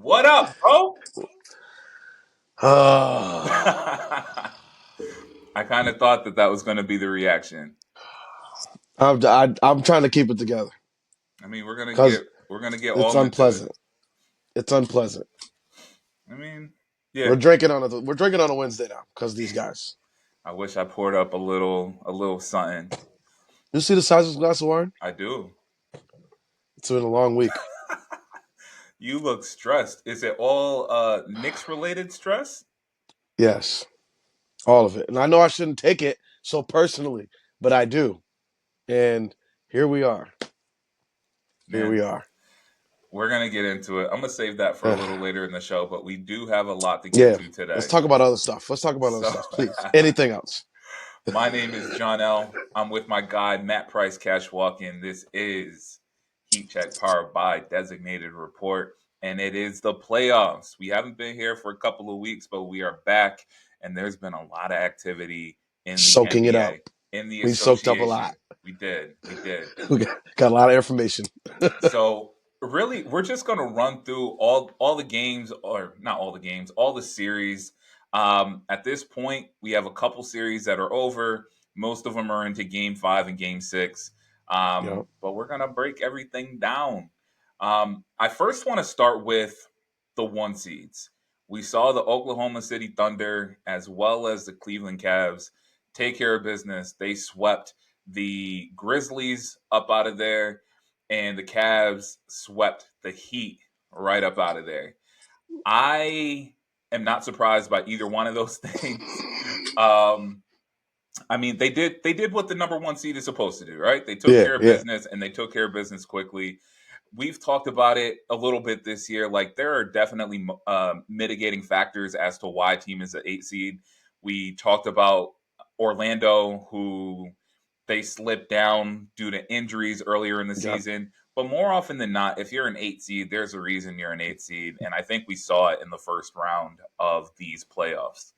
What up, bro? I'm, I kind of thought that was going to be the reaction. I'm trying to keep it together I mean, because we're gonna get it's all into it. unpleasant. It's unpleasant. I mean, yeah. We're drinking on a Wednesday now because these guys. I wish I poured up a little something. You see the size of this glass of wine? I do. It's been a long week. You look stressed. Is it all Knicks related stress? Yes, all of it. And I know I shouldn't take it so personally, but I do. And here we are. Here Man, we are. we're gonna get into it. I'm gonna save that for a little later in the show, but we do have a lot to get Yeah. to Let's today. talk about other stuff. Let's talk about other So stuff, please. Anything else? my name is Johnell. I'm with my guy Matt Price Cash Walking. This is Heat Check powered by Designated Report, and it is the playoffs. We haven't been here for a couple of weeks, but we are back, and there's been a lot of activity in the Soaking it up. NBA, in the We soaked up a lot. association. We did. We got a lot of information. So really, we're just going to run through all the games, or not all the games, all the series. At this point, we have a couple series that are over. Most of them are into Game 5 and Game 6. Yep. But we're going to break everything down. I first want to start with the one seeds. We saw the Oklahoma City Thunder as well as the Cleveland Cavs take care of business. They swept the Grizzlies up out of there, and the Cavs swept the Heat right up out of there. I am not surprised by either one of those things. Um, I mean, they did what the number one seed is supposed to do, right? They took Yeah, care of yeah. business, and they took care of business quickly. We've talked about it a little bit this year. Like, there are definitely mitigating factors as to why a team is an eight seed. We talked about Orlando, who they slipped down due to injuries earlier in the Yep. season. But more often than not, if you're an eight seed, there's a reason you're an eight seed. And I think we saw it in the first round of these playoffs.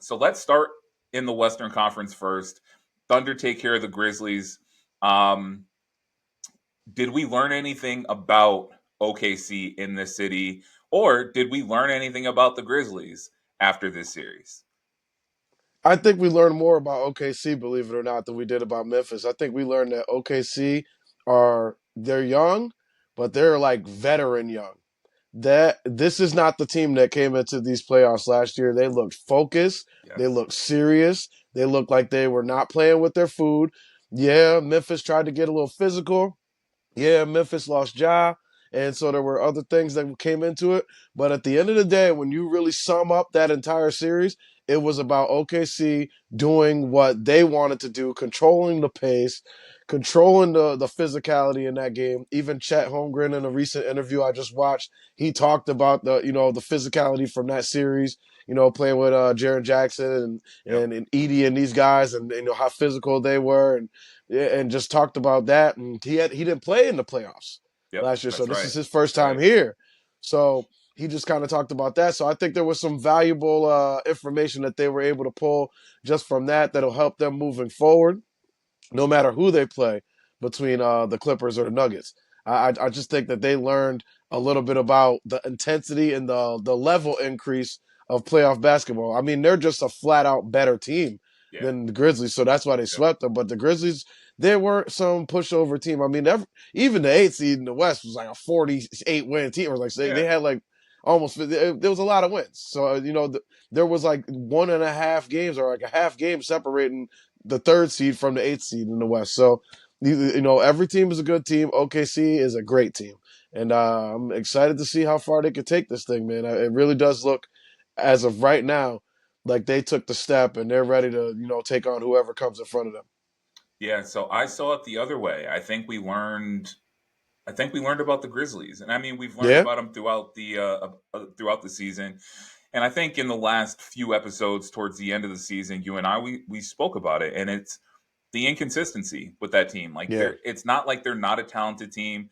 So let's start in the Western Conference first. Thunder take care of the Grizzlies. Um, did we learn anything about OKC in this city, or did we learn anything about the Grizzlies after this series? I think we learned more about OKC, believe it or not, than we did about Memphis. I think we learned that OKC they're young, but they're like veteran young. That this is not the team that came into these playoffs last year. They looked focused, they Yes. looked serious, they looked like they were not playing with their food. Yeah, Memphis tried to get a little physical. Yeah, Memphis lost Ja, and so there were other things that came into it. But at the end of the day, when you really sum up that entire series, it was about OKC doing what they wanted to do, controlling the pace, controlling the physicality in that game. Even Chet Holmgren in a recent interview I just watched, he talked about the physicality from that series. Playing with Jaren Jackson Yep. and Edie and these guys, and how physical they were, and just talked about that. And he didn't play in the playoffs Yep. last year, so That's this right. is his first That's time right. here. So he just kind of talked about that. So I think there was some valuable information that they were able to pull just from that'll help them moving forward, no matter who they play between the Clippers or the Nuggets. I just think that they learned a little bit about the intensity and the level increase of playoff basketball. I mean, they're just a flat out better team Yeah. than the Grizzlies, so that's why they Yep. swept them. But the Grizzlies, they weren't some pushover team. I mean, even the eighth seed in the West was like a 48 win team, or like they Yeah. had like almost there was a lot of wins. So there was like 1.5 games or like a half game separating the third seed from the eighth seed in the West. So every team is a good team. OKC is a great team, and I'm excited to see how far they could take this thing, man. It really does look, as of right now, like they took the step and they're ready to take on whoever comes in front of them. Yeah. So I saw it the other way. I think we learned about the Grizzlies, and I mean we've learned Yeah, about them throughout the season. And I think in the last few episodes towards the end of the season, you and I we spoke about it, and it's the inconsistency with that team. Like, yeah, it's not like they're not a talented team.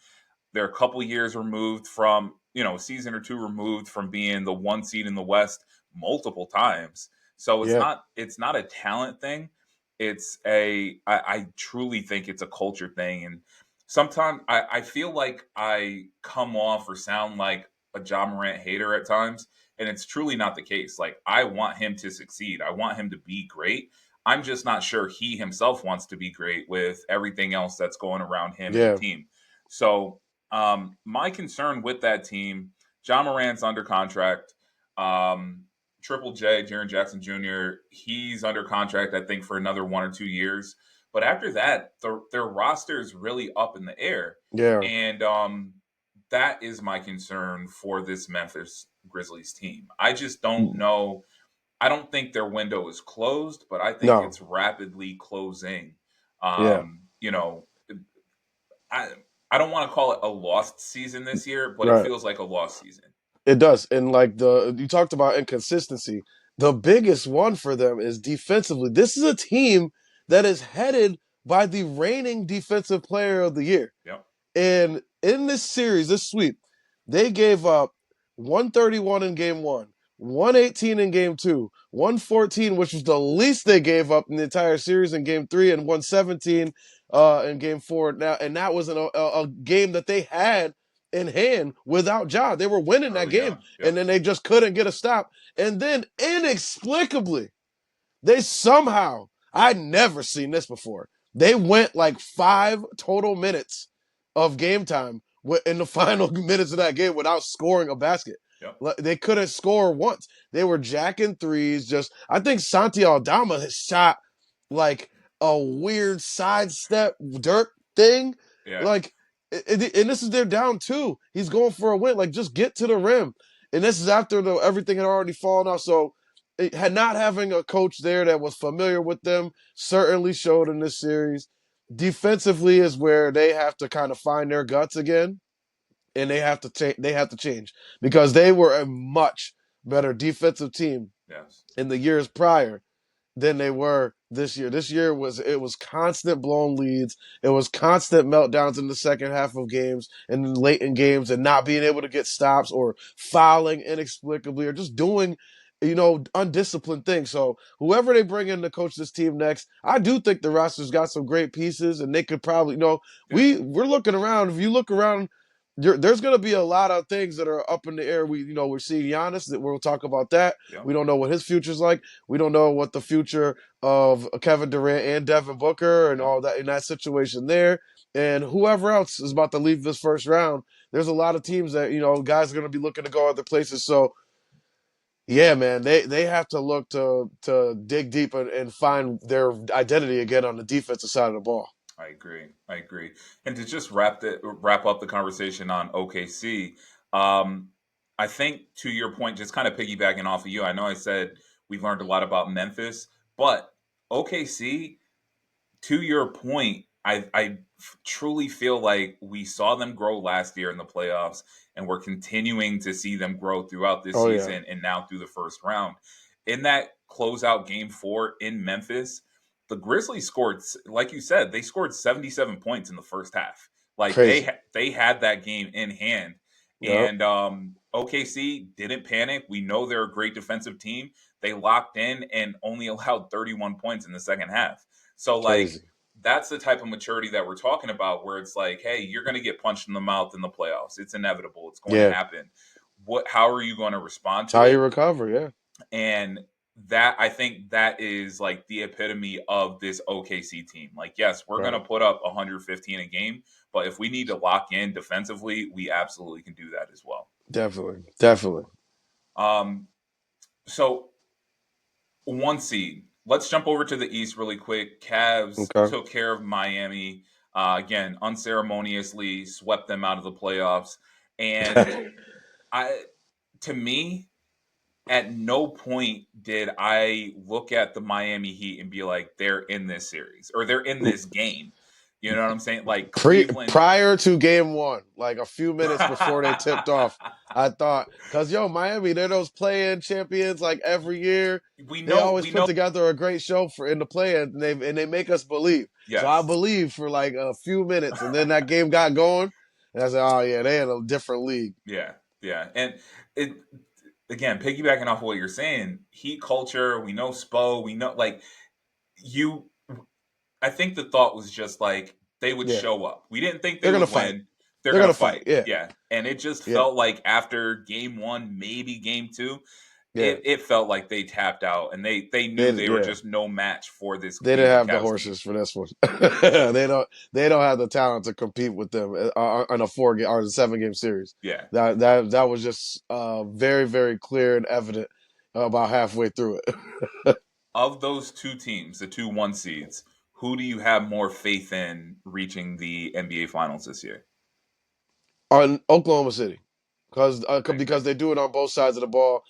They're a couple years removed from, a season or two removed from being the one seed in the West multiple times. So it's yeah. not a talent thing. I truly think it's a culture thing. And sometimes I feel like I come off or sound like a John Morant hater at times, and it's truly not the case. Like, I want him to succeed. I want him to be great. I'm just not sure he himself wants to be great with everything else that's going around him and the Yeah, team. So, my concern with that team, John Morant's under contract. Triple J, Jaren Jackson Jr., he's under contract, I think, for another 1 or 2 years. But after that, their roster is really up in the air. yeah, And that is my concern for this Memphis Grizzlies team. I just don't know. I don't think their window is closed, but I think no, it's rapidly closing. yeah, You know, I I don't want to call it a lost season this year, but it right. feels like a lost season. It does. And like the you talked about inconsistency. The biggest one for them is defensively. This is a team that is headed by the reigning defensive player of the year. Yep. And in this series, this sweep, they gave up 131 in game one, 118 in game two, 114, which was the least they gave up in the entire series in game three, and 117 in game four. Now, and that was a game that they had in hand without Ja. They were winning that Early game, on. and Yep. then they just couldn't get a stop. And then inexplicably, they somehow, I'd never seen this before. They went like 5 total minutes of game time in the final minutes of that game without scoring a basket. Yep. They couldn't score once. They were jacking threes. Just I think Santi Aldama has shot like a weird sidestep Dirk thing. Yeah. Like, and this is their down two. He's going for a win. Like, just get to the rim. And this is after everything had already fallen off. So it had not having a coach there that was familiar with them certainly showed in this series. Defensively is where they have to kind of find their guts again, and they have to change. They have to change because they were a much better defensive team Yes. in the years prior than they were this year. This year was constant blown leads. It was constant meltdowns in the second half of games and late in games and not being able to get stops or fouling inexplicably or just doing undisciplined things. So whoever they bring in to coach this team next, I do think the roster's got some great pieces and they could probably Yeah. we're looking around. If you look around, there's going to be a lot of things that are up in the air. We're seeing Giannis. That we'll talk about that. Yep. We don't know what his future's like. We don't know what the future of Kevin Durant and Devin Booker and Yep. all that in that situation there. And whoever else is about to leave this first round, there's a lot of teams that, guys are going to be looking to go other places. So, yeah, man, they have to look to dig deep and find their identity again on the defensive side of the ball. I agree. I agree. And to just wrap up the conversation on OKC, I think to your point, just kind of piggybacking off of you, I know I said we've learned a lot about Memphis, but OKC, to your point, I truly feel like we saw them grow last year in the playoffs, and we're continuing to see them grow throughout this Oh yeah, season and now through the first round. In that closeout game four in Memphis, the Grizzlies scored, like you said, they scored 77 points in the first half. Like crazy. they had that game in hand, Yep, and OKC didn't panic. We know they're a great defensive team. They locked in and only allowed 31 points in the second half. So like crazy. that's the type of maturity that we're talking about where it's like, hey, you're going to get punched in the mouth in the playoffs. It's inevitable. It's going to Yeah, happen. How are you going to respond it's how to you it? recover. Yeah, And that, I think that is like the epitome of this OKC team. Like, yes, we're going right. to put up 115 a game, but if we need to lock in defensively, we absolutely can do that as well. Definitely, definitely. Um, so one seed. Let's jump over to the East really quick. Cavs Okay. took care of Miami. Again, unceremoniously swept them out of the playoffs. And I, to me, at no point did I look at the Miami Heat and be like, they're in this series or they're in this game. You know what I'm saying? Like Cleveland. Prior to game one, like a few minutes before they tipped off, I thought, because Miami, they're those play-in champions like every year. They always We put know. together a great show for in the play-in, and they make us believe. So I Yes. believed for like a few minutes, and then that game got going, and I said, "Oh yeah, they in a different league." Yeah. Yeah. And it, again, piggybacking off of what you're saying, Heat culture, we know Spo, we know, like, you, I think the thought was just like they would Yeah, show up. We didn't think they they're gonna would fight. win. they're They're gonna gonna fight. fight. Yeah, Yeah, and it just yeah, felt like after game one, maybe game two, yeah. it felt like they tapped out, and they knew they were Yeah. just no match for this They didn't Cleveland have the Cavs team. horses for this one. They don't have the talent to compete with them on a 4 game or a 7 game series. Yeah, That was just very very clear and evident about halfway through it. of those two teams, the two one seeds, who do you have more faith in reaching the NBA Finals this year? On Oklahoma City, Same here. because they do it on both sides of the ball.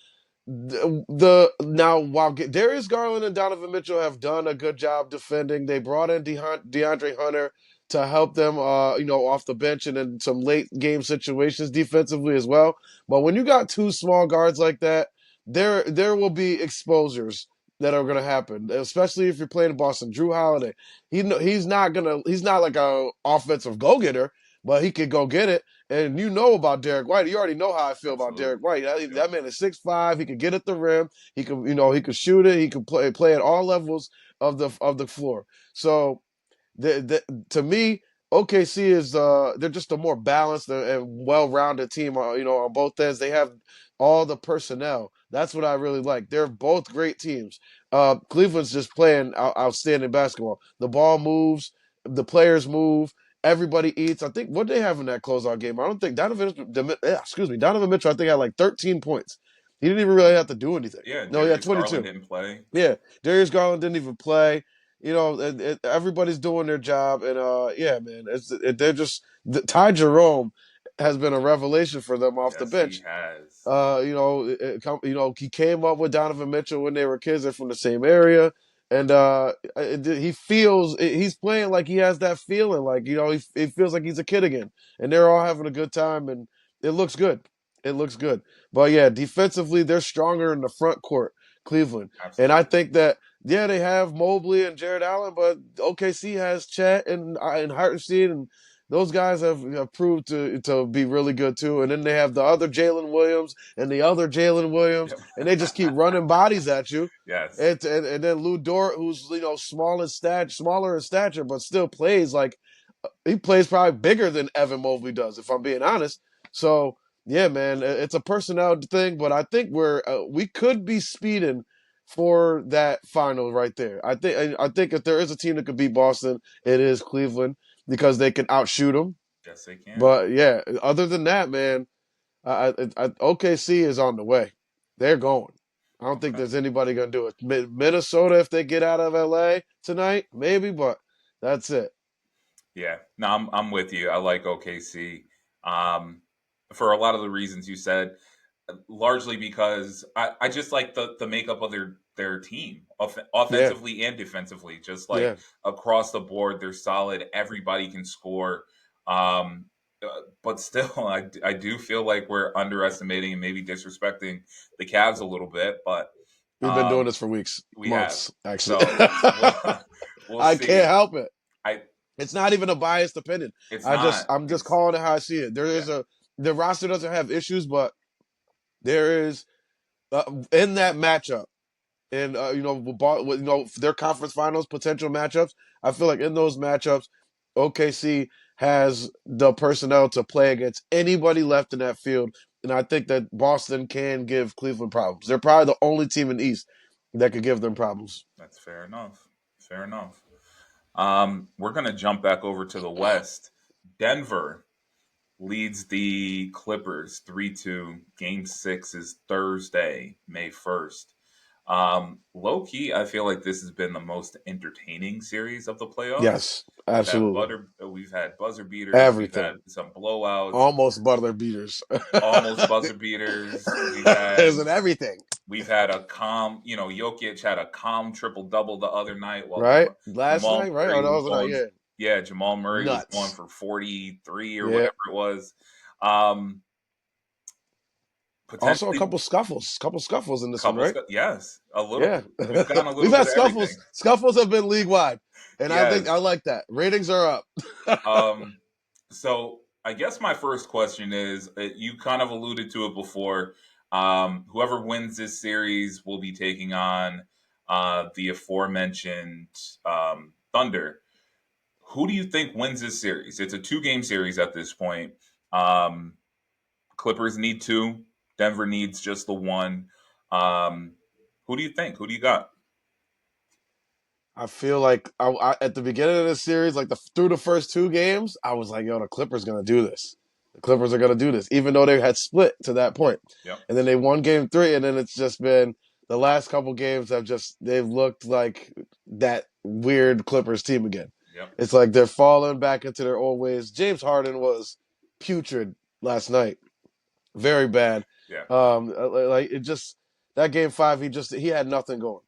The now while Darius Garland and Donovan Mitchell have done a good job defending, they brought in DeAndre Hunter to help them, off the bench and in some late game situations defensively as well. But when you got two small guards like that, there will be exposures that are going to happen, especially if you're playing Boston. Drew Holiday, he's not like a offensive go getter, but he could go get it. And you know about Derek White. You already know how I feel about Absolutely. Derek White. Yep. That man is 6'5". He could get at the rim. He could shoot it. He could play at all levels of the floor. So to me, OKC is they're just a more balanced and well-rounded team. On both ends, they have all the personnel. That's what I really like. They're both great teams. Cleveland's just playing outstanding basketball. The ball moves, the players move, everybody eats. I think what they have in that closeout game. I don't think Donovan Mitchell. I think had like 13 points. He didn't even really have to do anything. Yeah, No, he had Darius Garland 22. didn't play. Yeah, Darius Garland didn't even play. Everybody's doing their job, and yeah, man, they're just Ty Jerome has been a revelation for them off the Yes, he bench. has. He came up with Donovan Mitchell when they were kids. They're from the same area, and he's playing like he has that feeling, like he feels like he's a kid again, and they're all having a good time, and it looks good. It looks good, but yeah, defensively they're stronger in the front court, Cleveland, and I Absolutely. think that yeah they have Mobley and Jared Allen, but OKC has Chet and Hartenstein and those guys have proved to be really good too. And then they have the other Jalen Williams and the other Jalen Williams, Yep. and they just keep running bodies at you. Yes. And then Lou Dort, who's smaller in stature, but still plays like he plays probably bigger than Evan Mobley does, if I'm being honest. So yeah, man, it's a personnel thing, but I think we could be speeding for that final right there. I think if there is a team that could beat Boston, it is Cleveland because they can outshoot them. Yes, they can. But yeah, other than that, man, OKC is on the way. They're going. I don't think Okay. there's anybody gonna do it. Minnesota, if they get out of LA tonight, maybe, but that's it. Yeah. No, I'm with you. I like OKC. Um, for a lot of the reasons you said, largely because I just like the makeup of their team, Yeah, offensively and defensively. Just like yeah. across the board, they're solid. Everybody can score. Um, but still, I do feel like we're underestimating and maybe disrespecting the Cavs a little bit. But We've been doing um, this for weeks, we have. months, actually. So we'll we'll I can't see. help it. I It's not even a biased opinion. It's not. I'm just It's calling it how I see it. yeah. The roster doesn't have issues, but there is in that matchup, and their conference finals potential matchups. I feel like in those matchups, OKC has the personnel to play against anybody left in that field, and I think that Boston can give Cleveland problems. They're probably the only team in the East that could give them problems. That's fair enough. Fair enough. We're gonna jump back over to the West. Denver leads the Clippers 3-2. Game six is Thursday, May 1st. Low key, I feel like this has been the most entertaining series of the playoffs. Yes, absolutely, We've had buzzer beaters, we've had everything. some blowouts, Almost Butler beaters. almost buzzer beaters. Isn't everything We've had a calm, Jokic had a calm triple double the other night while right? Last Jamal night, right? Oh, Murray that was was not going, yet yeah, Jamal Murray was going nuts. for 43 or Yeah. whatever it was. Um, Also, a Potentially couple scuffles in this one, right? yes, a little. Yeah, We've gotten a we've little bit had of scuffles. everything. Scuffles have been league wide, and I Yes. like that. Ratings are up. Um, so I guess my first question is you kind of alluded to it before. Whoever wins this series will be taking on the aforementioned Thunder. Who do you think wins this series? It's a 2-game series at this point. Um, Clippers need 2. Denver needs just the 1. Um, who do you think? Who do you got? I feel like at the beginning of the series, like through the first 2 games, I was like, "Yo, the Clippers gonna do this. The Clippers are gonna do this," even though they had split to that point. Yep. And then they won Game 3, and then it's just been the last couple games have just they've looked like that weird Clippers team again. Yep. It's like they're falling back into their old ways. James Harden was putrid last night, very bad. Yeah. Like it just that Game 5, he had nothing going,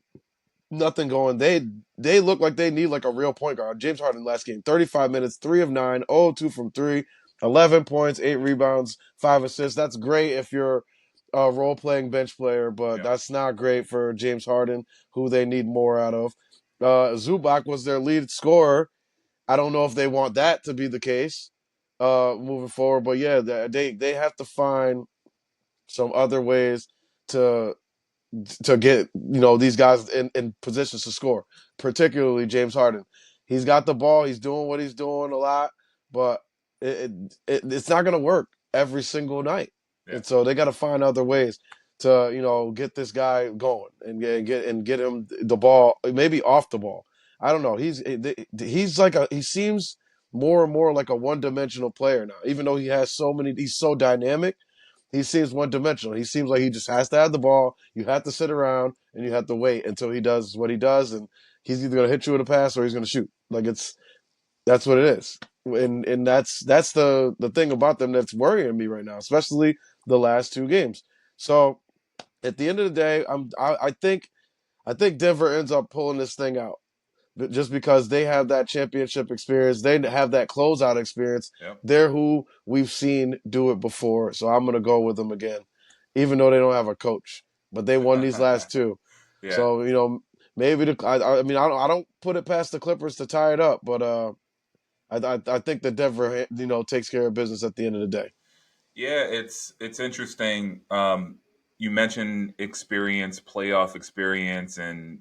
nothing going. They look like they need like a real point guard. James Harden last game, 35 minutes, 3 of 9, 0 2 from three, 11 points, 8 rebounds, 5 assists. That's great if you're a role playing bench player, but Yep. that's not great for James Harden, who they need more out of. Zubac was their lead scorer. I don't know if they want that to be the case moving forward, but yeah, they have to find some other ways to get these guys in positions to score, particularly James Harden. He's got the ball. He's doing what he's doing a lot, but it's not going to work every single night. Yeah. And so they got to find other ways to get this guy going and get him the ball, maybe off the ball. I don't know. He seems more and more like a one dimensional player now. Even though he has so many, he's so dynamic, he seems one dimensional. He seems like he just has to have the ball. You have to sit around and you have to wait until he does what he does, and he's either gonna hit you with a pass or he's gonna shoot. Like that's what it is. And that's the thing about them that's worrying me right now, especially the last 2 games. So at the end of the day, I think Denver ends up pulling this thing out just because they have that championship experience. They have that closeout experience. Yep. They're who we've seen do it before. So I'm going to go with them again, even though they don't have a coach. But they won these last 2. Yeah. So, maybe I mean, I don't put it past the Clippers to tie it up, but I think that Denver, takes care of business at the end of the day. Yeah, it's interesting. You mentioned experience, playoff experience, and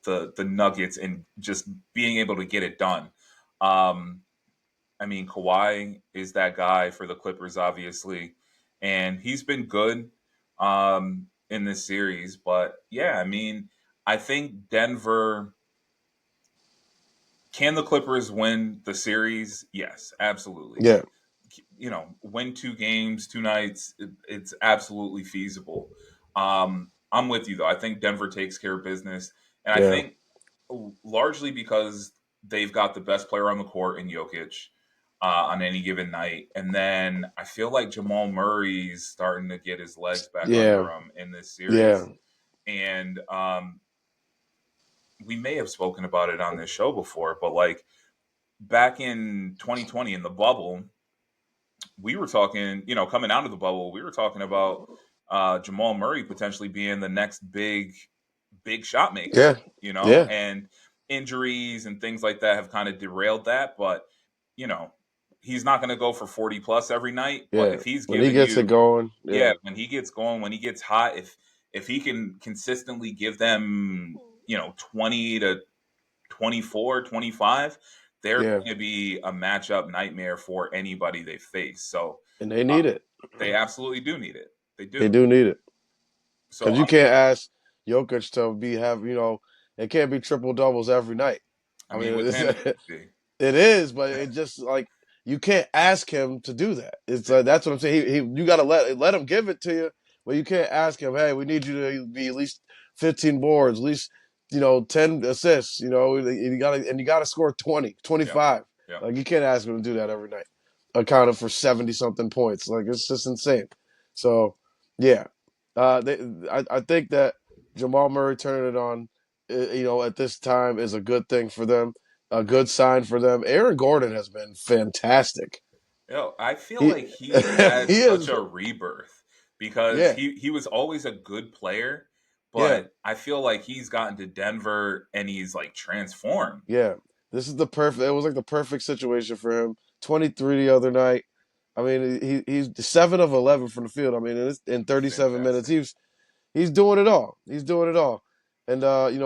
the Nuggets, and just being able to get it done. Um, I mean, Kawhi is that guy for the Clippers, obviously, and he's been good in this series. But yeah, I mean, I think Denver. Can the Clippers win the series? Yes, absolutely. Yeah, Win 2 games, 2 nights. It's absolutely feasible. I'm with you though. I think Denver takes care of business, and I yeah, think largely because they've got the best player on the court in Jokic on any given night, and then I feel like Jamal Murray's starting to get his legs back yeah, under him in this yeah, series, and we may have spoken about it on this show before, but like back in 2020 in the bubble, we were talking, coming out of the bubble, we were talking about Jamal Murray potentially being the next big shot yeah, maker, yeah, and injuries and things like that have kind of derailed that. But, you know, he's not going to go for 40 plus every night. But yeah. if he's When he giving gets it you, going, yeah, yeah, when he gets going, when he gets hot, if he can consistently give them, 20 to 24, 25, they're yeah, going to be a matchup nightmare for anybody they face. So and they uh, need it. they absolutely do need it. They They do. do need it. So Because you can't ask Jokic to it can't be triple doubles every night. I I mean, mean, with him, it could be. it is, but it just like you can't ask him to do that. It's Yeah, that's what I'm saying. You got to let him give it to you, but you can't ask him, hey, we need you to be at least 15 boards, at least 10 assists. You got to score 20, yeah, 25. yeah. Like you can't ask him to do that every night, accounted for 70 something points. Like it's just insane. So yeah, I think that Jamal Murray turning it on, at this time is a good thing for them, a good sign for them. Aaron Gordon has been fantastic. I feel He like he's had he such is, a rebirth because yeah, he was always a good player, yeah, but I feel like he's gotten to Denver and he's like transformed. yeah. This is the perfect. It was like the perfect situation for him. 23 the other night. I mean, he's 7 of 11 from the field. I mean, in It's 37 minutes, fantastic. he's doing it all. He's doing it all. And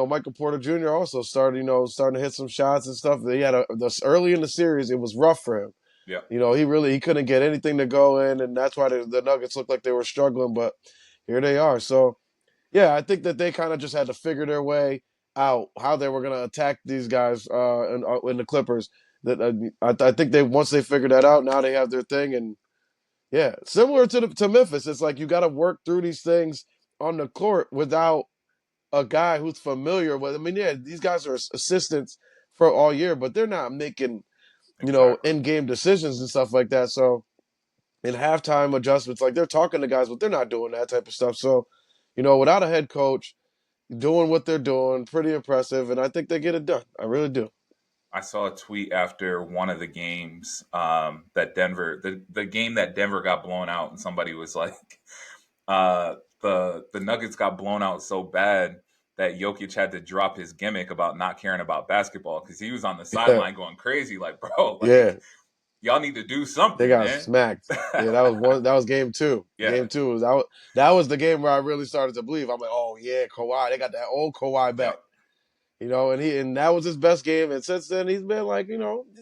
Michael Porter Jr. also started, starting to hit some shots and stuff. He had this early in the series, it was rough for him. Yeah, He couldn't get anything to go in, and that's why the Nuggets looked like they were struggling. But here they are. So yeah, I think that they kind of just had to figure their way out how they were going to attack these guys in the Clippers. That I think they once they figured that out, now they have their thing, and yeah, similar to Memphis, it's like you got to work through these things on the court without a guy who's familiar with. I mean, yeah, these guys are assistants for all year, but they're not making exactly. in-game decisions and stuff like that. So in halftime adjustments, like they're talking to guys, but they're not doing that type of stuff. So, without a head coach doing what they're doing, pretty impressive, and I think they get it done. I really do. I saw a tweet after one of the games that the game that Denver got blown out, and somebody was like, the Nuggets got blown out so bad that Jokic had to drop his gimmick about not caring about basketball because he was on the Yeah, sideline going crazy, like, bro, like yeah, y'all need to do they something, got man. smacked. Yeah, that was one. That was game two. Yeah, Game two that was the game where I really started to believe. I'm like, oh yeah, Kawhi. They got that old Kawhi yeah, back. And that was his best game. And since then, he's been like, he's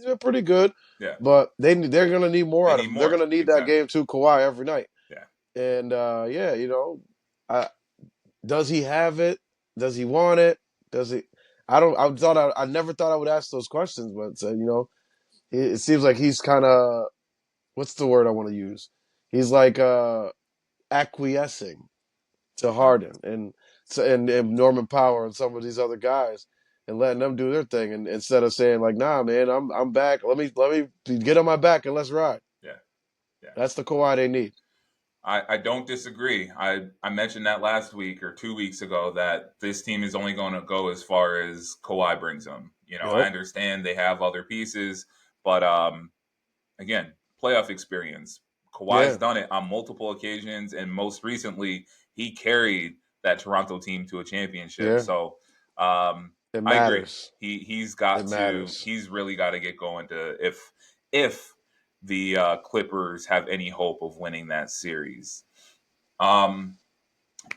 been pretty good. yeah. But they're gonna need more They out of need him. They're more. gonna need that Exactly. game two Kawhi every night. Yeah. And yeah, I, does he have it? Does he want it? Does he? I don't. I never thought I would ask those questions, but it seems like he's kind of what's the word I want to use? He's like acquiescing to Yeah. Harden and Norman Powell and some of these other guys and letting them do their thing and instead of saying like, nah, man, I'm back. Let me get on my back and let's ride. Yeah. Yeah. That's the Kawhi they need. I don't disagree. I mentioned that last week or 2 weeks ago that this team is only going to go as far as Kawhi brings them. I Yep. understand they have other pieces, but again, playoff experience. Kawhi's Yeah. done it on multiple occasions, and most recently, he carried that Toronto team to a championship. Yeah. So It I agree. matters. He's It got to. matters. He's really got to get going to if the Clippers have any hope of winning that series. Um,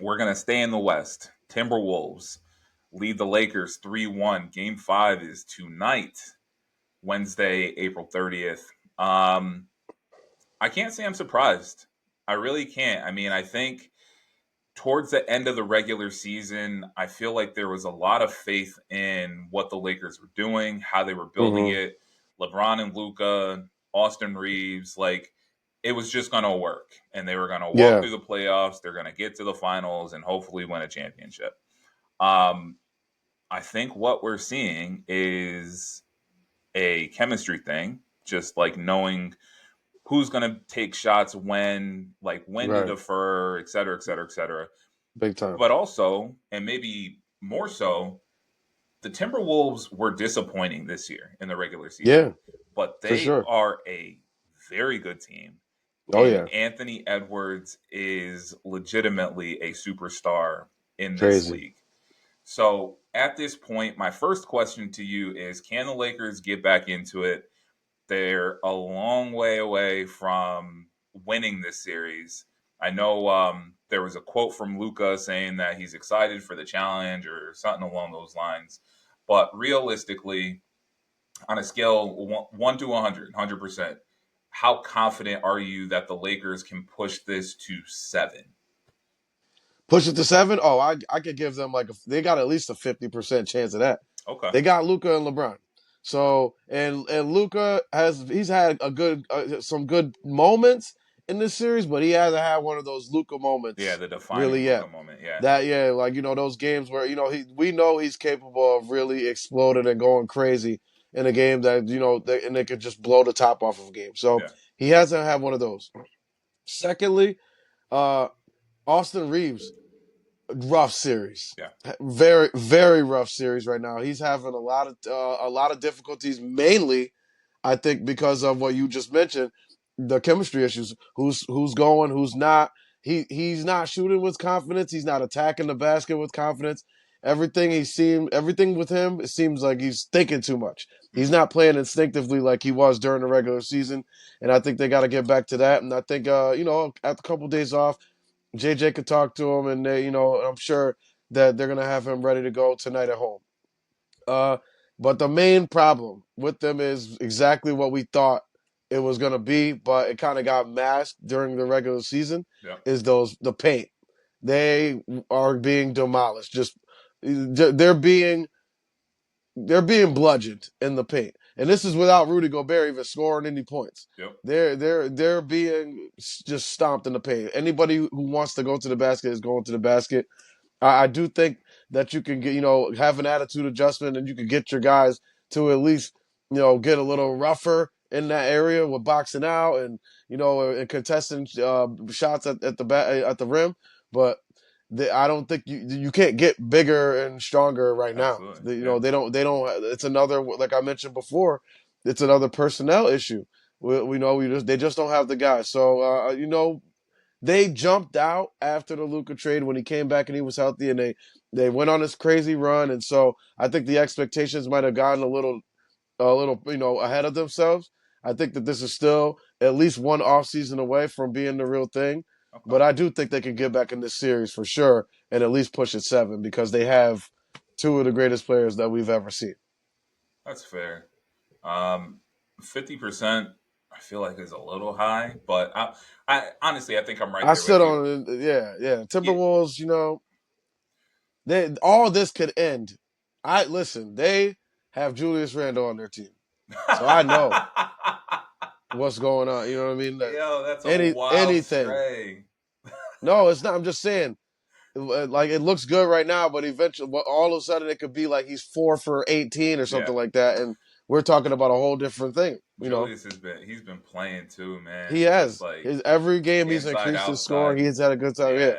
we're gonna stay in the West. Timberwolves lead the Lakers 3-1. Game 5 is tonight, Wednesday, April 30th. I can't say I'm surprised. I really can't. I mean, I think towards the end of the regular season, I feel like there was a lot of faith in what the Lakers were doing, how they were building Mm-hmm. it. LeBron and Luca, Austin Reeves, like it was just going to work. And they were going to walk Yeah. through the playoffs. They're going to get to the finals and hopefully win a championship. Um, I think what we're seeing is a chemistry thing, just like knowing who's going to take shots when, like when to Right. defer, et cetera, et cetera, et cetera. Big time. But also, and maybe more so, the Timberwolves were disappointing this year in the regular season, Yeah, but for they sure. are a very good team. Oh And yeah. Anthony Edwards is legitimately a superstar in this Crazy. league. So at this point, my first question to you is can the Lakers get back into it? They're a long way away from winning this series. I know there was a quote from Luca saying that he's excited for the challenge or something along those lines. But realistically, on a scale 1 to 100, 100%, how confident are you that the Lakers can push this to 7? Push it to 7. Oh, I could give them they got at least a 50% chance of that. Okay. They got Luca and LeBron. So and Luca he's had a good some good moments in this series, but he hasn't had one of those Luca Yeah, moments the defining really Luca yet. moment. Yeah. That yeah, like those games where we know he's capable of really exploding and going crazy in a game that and they could just blow the top off of a game. So Yeah. he hasn't had one of those. Secondly, uh, Austin Reeves rough series. Yeah. Very, very rough series right now. He's having a lot of difficulties, mainly, I think, because of what you just mentioned, the chemistry issues. Who's going, who's not. He's not shooting with confidence. He's not attacking the basket with confidence. Everything with him, it seems like he's thinking too much. He's Mm-hmm. not playing instinctively like he was during the regular season, and I think they got to get back to that. And I think, after a couple of days off, JJ could talk to him, and I'm sure that they're gonna have him ready to go tonight at home. Uh, but the main problem with them is exactly what we thought it was gonna be, but it kind of got masked during the regular season. Yep. Is the paint? They are being demolished. Just they're being bludgeoned in the paint, and this is without Rudy Gobert even scoring any points. Yep. They're being just stomped in the paint. Anybody who wants to go to the basket is going to the basket. I do think that you can get, have an attitude adjustment and you can get your guys to at least, get a little rougher in that area with boxing out and, and contesting shots at the rim. But I don't think you can't get bigger and stronger right now. Absolutely. Yeah. They don't. It's another, like I mentioned before, it's another personnel issue. They just don't have the guys. So they jumped out after the Luka trade when he came back and he was healthy, and they went on this crazy run. And so I think the expectations might have gotten a little ahead of themselves. I think that this is still at least one off season away from being the real thing. Okay. But I do think they can get back in this series for sure and at least push it 7 because they have two of the greatest players that we've ever seen. That's fair. 50%, I feel like is a little high, but I honestly, I think I'm right I there with stood you. on it. Yeah. Yeah. Timberwolves, they all this could end. I listen. They have Julius Randle on their team, so I know what's going on. You know what I mean? Yo, that's a wild Anything. stray. No, it's not. I'm just saying. Like it looks good right now, but eventually, all of a sudden, it could be like he's 4 for 18 or Yeah. something like that, and we're talking about a whole different thing. Julius he's been playing too, He man. Just has like his every game. He's inside increased his score. outside. He's had a good time. Yeah,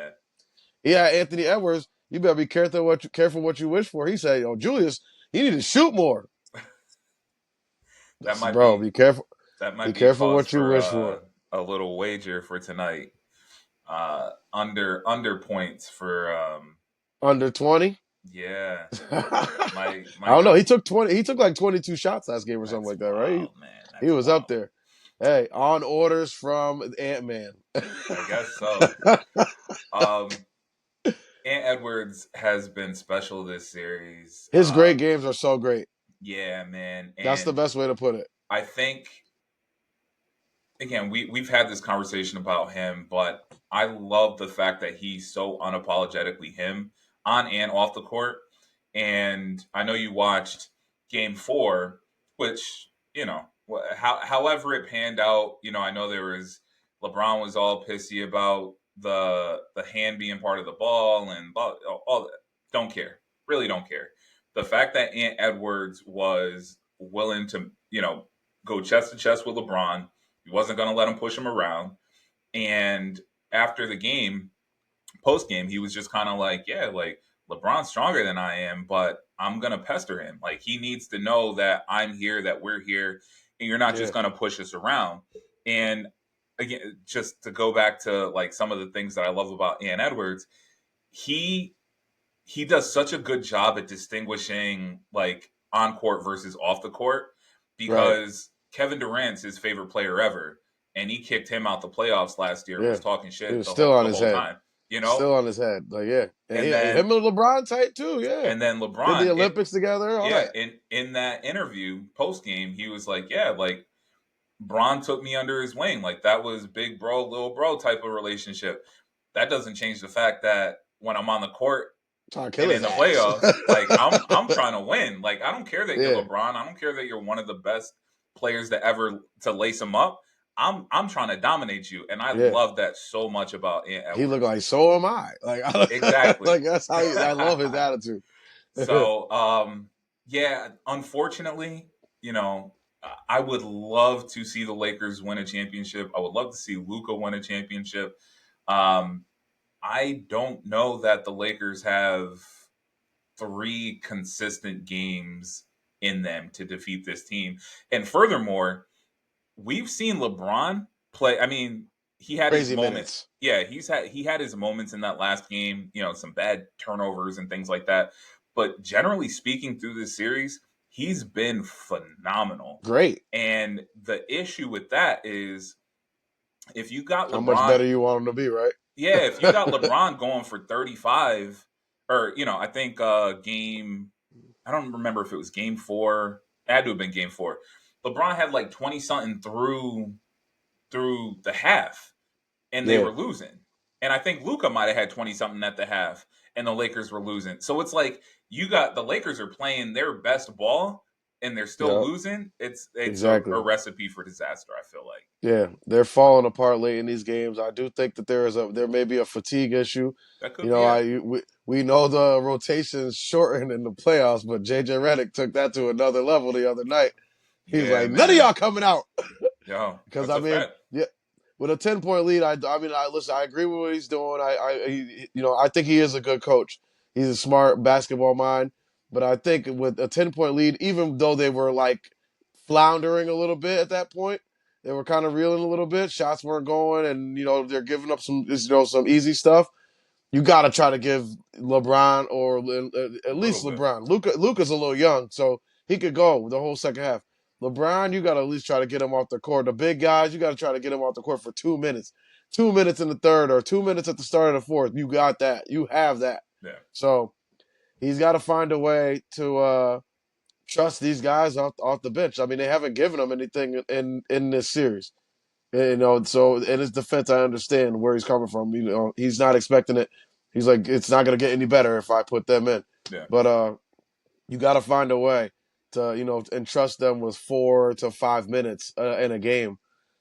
Yeah. yeah. Anthony Edwards, you better be careful what you wish for. He said, "Yo, Julius, you need to shoot more." I That said, might bro, be be careful. that Be might be careful cause what you for wish for. a little wager for tonight. Under points for Under 20. yeah. I Might don't know. have He took 20. He took like 22 shots last game or something that's like that, right? wild, man. He That's was up wild. there. Hey, on orders from Ant Man. I guess so. Um Ant Edwards has been special this series. His great games are so great. Yeah, man. That's the And best way to put it. I think again, we've had this conversation about him, but I love the fact that he's so unapologetically him on and off the court. And I know you watched Game 4, which however it panned out. I know there was LeBron was all pissy about the hand being part of the ball and all that. Don't care, really don't care. The fact that Ant Edwards was willing to go chest to chest with LeBron, he wasn't going to let him push him around. And after the game, post game, he was just kind of like, yeah, like LeBron's stronger than I am, but I'm going to pester him. Like he needs to know that I'm here, that we're here, and you're not Yeah, just going to push us around. And again, just to go back to like some of the things that I love about Ant Edwards, he he does such a good job at distinguishing like on court versus off the court right. because Kevin Durant's his favorite player ever, and he kicked him out the playoffs last year and Yeah, was talking he shit was still the on his whole head. time, Still on his head. Like yeah, and And then him and LeBron tight too. Yeah, did the LeBron, Olympics together. All yeah, that. in that interview post game, he was like, yeah, like Bron took me under his wing, like that was big bro, little bro type of relationship. That doesn't change the fact that when I'm on the court Trying to kill and in his the ass. playoffs, like I'm trying to win. Like I don't care that you're Yeah, LeBron. I don't care that you're one of the best players to ever to lace him up. I'm trying to dominate you, and I yeah. love that so much about Ant He looked Edwards. like so am I. Like Exactly. like that's how I love his attitude. So yeah, unfortunately, you know, I would love to see the Lakers win a championship. I would love to see Luca win a championship. Um, I don't know that the Lakers have three consistent games in them to defeat this team. And furthermore, we've seen LeBron play. I mean, he had his Crazy moments. minutes. Yeah, he had his moments in that last game, some bad turnovers and things like that. But generally speaking through this series, he's been phenomenal. Great. And the issue with that is if you got How much LeBron, better you want him to be, right? yeah, if you got LeBron going for 35 or I think game. I don't remember if it was game four. It had to have been game four. LeBron had like 20 something through the half, and they Yeah, were losing. And I think Luca might have had 20 something at the half, and the Lakers were losing. So it's like you got the Lakers are playing their best ball, and they're still yeah, losing. It's a exactly. recipe for disaster. I feel like Yeah, they're falling apart late in these games. I do think that there may be a fatigue issue. that could You be know, it. we know the rotation's shortened in the playoffs, but JJ Redick took that to another level the other night. He's Yeah, like, none of man. y'all coming out. Yo, Because that's I a mean, fact. yeah, with a 10-point lead, I mean, listen. I agree with what he's doing. I think he is a good coach. He's a smart basketball mind. But I think with a 10-point lead, even though they were like floundering a little bit at that point, they were kind of reeling a little bit. Shots weren't going, and they're giving up some easy stuff. You got to try to give LeBron or A at little least bit. LeBron. Luka's a little young, so he could go the whole second half. LeBron, you got to at least try to get him off the court. The big guys, you got to try to get him off the court for 2 minutes. 2 minutes in the third or 2 minutes at the start of the fourth. You got that. You have that. Yeah, So he's got to find a way to trust these guys off the bench. I mean, they haven't given him anything in this series. So in his defense, I understand where he's coming from. He's not expecting it. He's like, it's not going to get any better if I put them in. yeah, But you got to find a way to entrust them with 4 to 5 minutes in a game,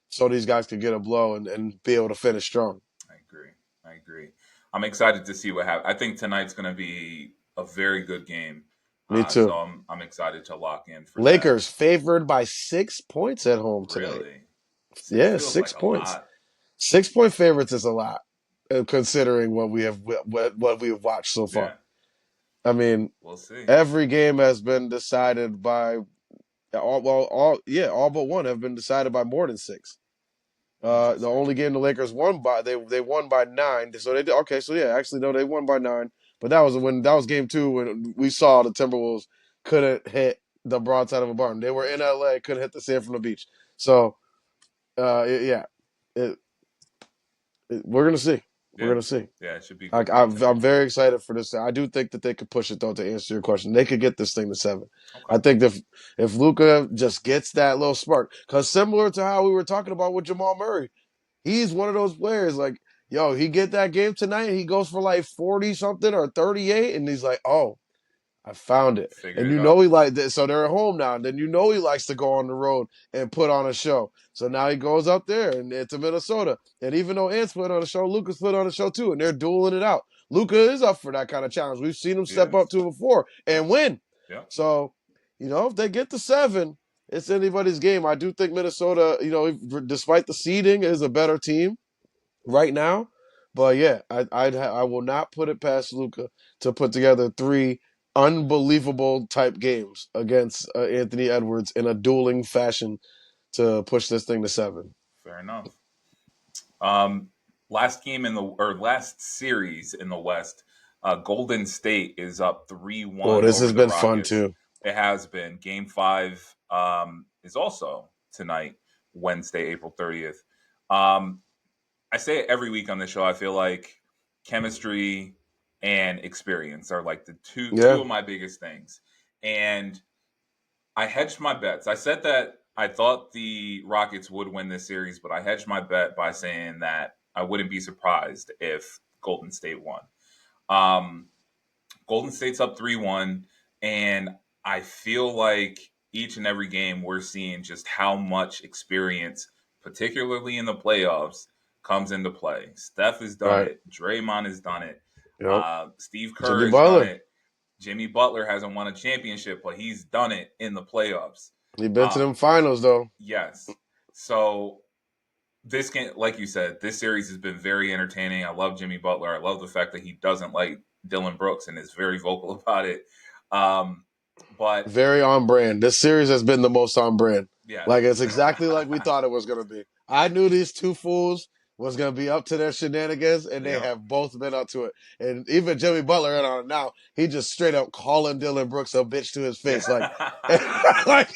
so these guys can get a blow and be able to finish strong. I agree. I agree. I'm excited to see what happens. I think tonight's going to be a very good game. Me So too. I'm excited to lock in for that. Lakers favored by 6 points at home tonight. Really, six Yeah, feels six like a points. lot. 6 point favorites is a lot, considering what we have watched so far. Yeah, I mean, we'll see. every game has been decided by all but one have been decided by more than six. The Interesting. only game the Lakers won by they won by 9. So they did okay. So yeah, actually no, they won by 9. But that was game 2 when we saw the Timberwolves couldn't hit the broadside of a barn. They were in LA, couldn't hit the sand from the beach. So yeah, it, we're gonna see. We're Yeah, gonna see. yeah, it should be a good game I'm tonight. very excited for this. I do think that they could push it though. To answer your question, they could get this thing to 7. I Okay. think if Luka just gets that little spark, because similar to how we were talking about with Jamal Murray, he's one of those players like, yo, he get that game tonight, he goes for like 40 something or 38, and he's like, oh, I found it. Figured And it out. he like this. So they're at home now. And then he likes to go on the road and put on a show. So now he goes up there and to Minnesota. And even though Ant's put on a show, Luca's put on a show too. And they're dueling it out. Luca is up for that kind of challenge. We've seen him He step up is. to it before Yeah. and win. Yeah. So, if they get to 7, it's anybody's game. I do think Minnesota, despite the seeding, is a better team right now. But yeah, I will not put it past Luca to put together 3 unbelievable type games against Anthony Edwards in a dueling fashion to push this thing to 7. Fair enough. Um, last game in the or last series in the West, Golden State is up three Oh, one this over has the been fun Rockets. too. It has been. Game five is also tonight, Wednesday, April 30th. Um, I say it every week on the show. I feel like chemistry and experience are like the two Yeah, of my biggest things. And I hedged my bets. I said that I thought the Rockets would win this series, but I hedged my bet by saying that I wouldn't be surprised if Golden State won. Um, Golden State's up 3-1, and I feel like each and every game we're seeing just how much experience, particularly in the playoffs, comes into play. Steph has done right. it. Draymond has done it. Yep. Steve Kerr Jimmy has done Butler. it. Jimmy Butler hasn't won a championship, but he's done it in the playoffs. He been to Uh, them finals though. yes. So this game, like you said, this series has been very entertaining. I love Jimmy Butler. I love the fact that he doesn't like Dylan Brooks and is very vocal about it. Um, but Very on brand. This series has been the most on brand. yeah, Like it's exactly like we thought it was gonna be. I knew these two fools was going to be up to their shenanigans, and they Yeah. have both been up to it. And even Jimmy Butler in on it now. He just straight up calling Dylan Brooks a bitch to his face, like, like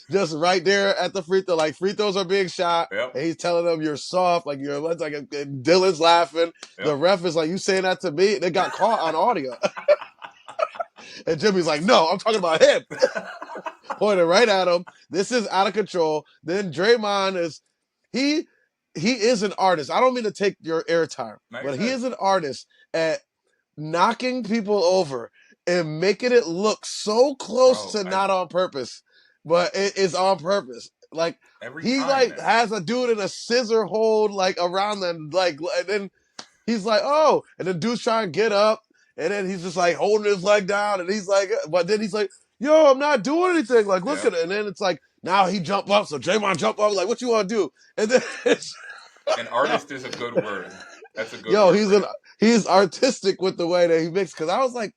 just right there at the free throw. Like free throws are being shot, Yep. and he's telling them you're soft, like you're like. And Dylan's laughing. The Yep. ref is like, "You saying that to me?" They got caught on audio, and Jimmy's like, "No, I'm talking about him." Pointed right at him. This is out of control. Then Draymond is he he is an artist. I don't mean to take your airtime, No, you're but he good. is an artist at knocking people over and making it look so close Bro, to not on purpose, but it is on purpose. Like every he time, like man. has a dude in a scissor hold like around them, like, and then he's like, oh, and the dude's trying to get up, and then he's just like holding his leg down, and he's like, but then he's like, yo, I'm not doing anything. Like, look Yeah. at it. And then it's like, now he jump up, so Draymond jump up, like, what you want to do? And then it's, An artist is a good word. That's a good yo, word for him. he's artistic with the way that he makes. Because I was like,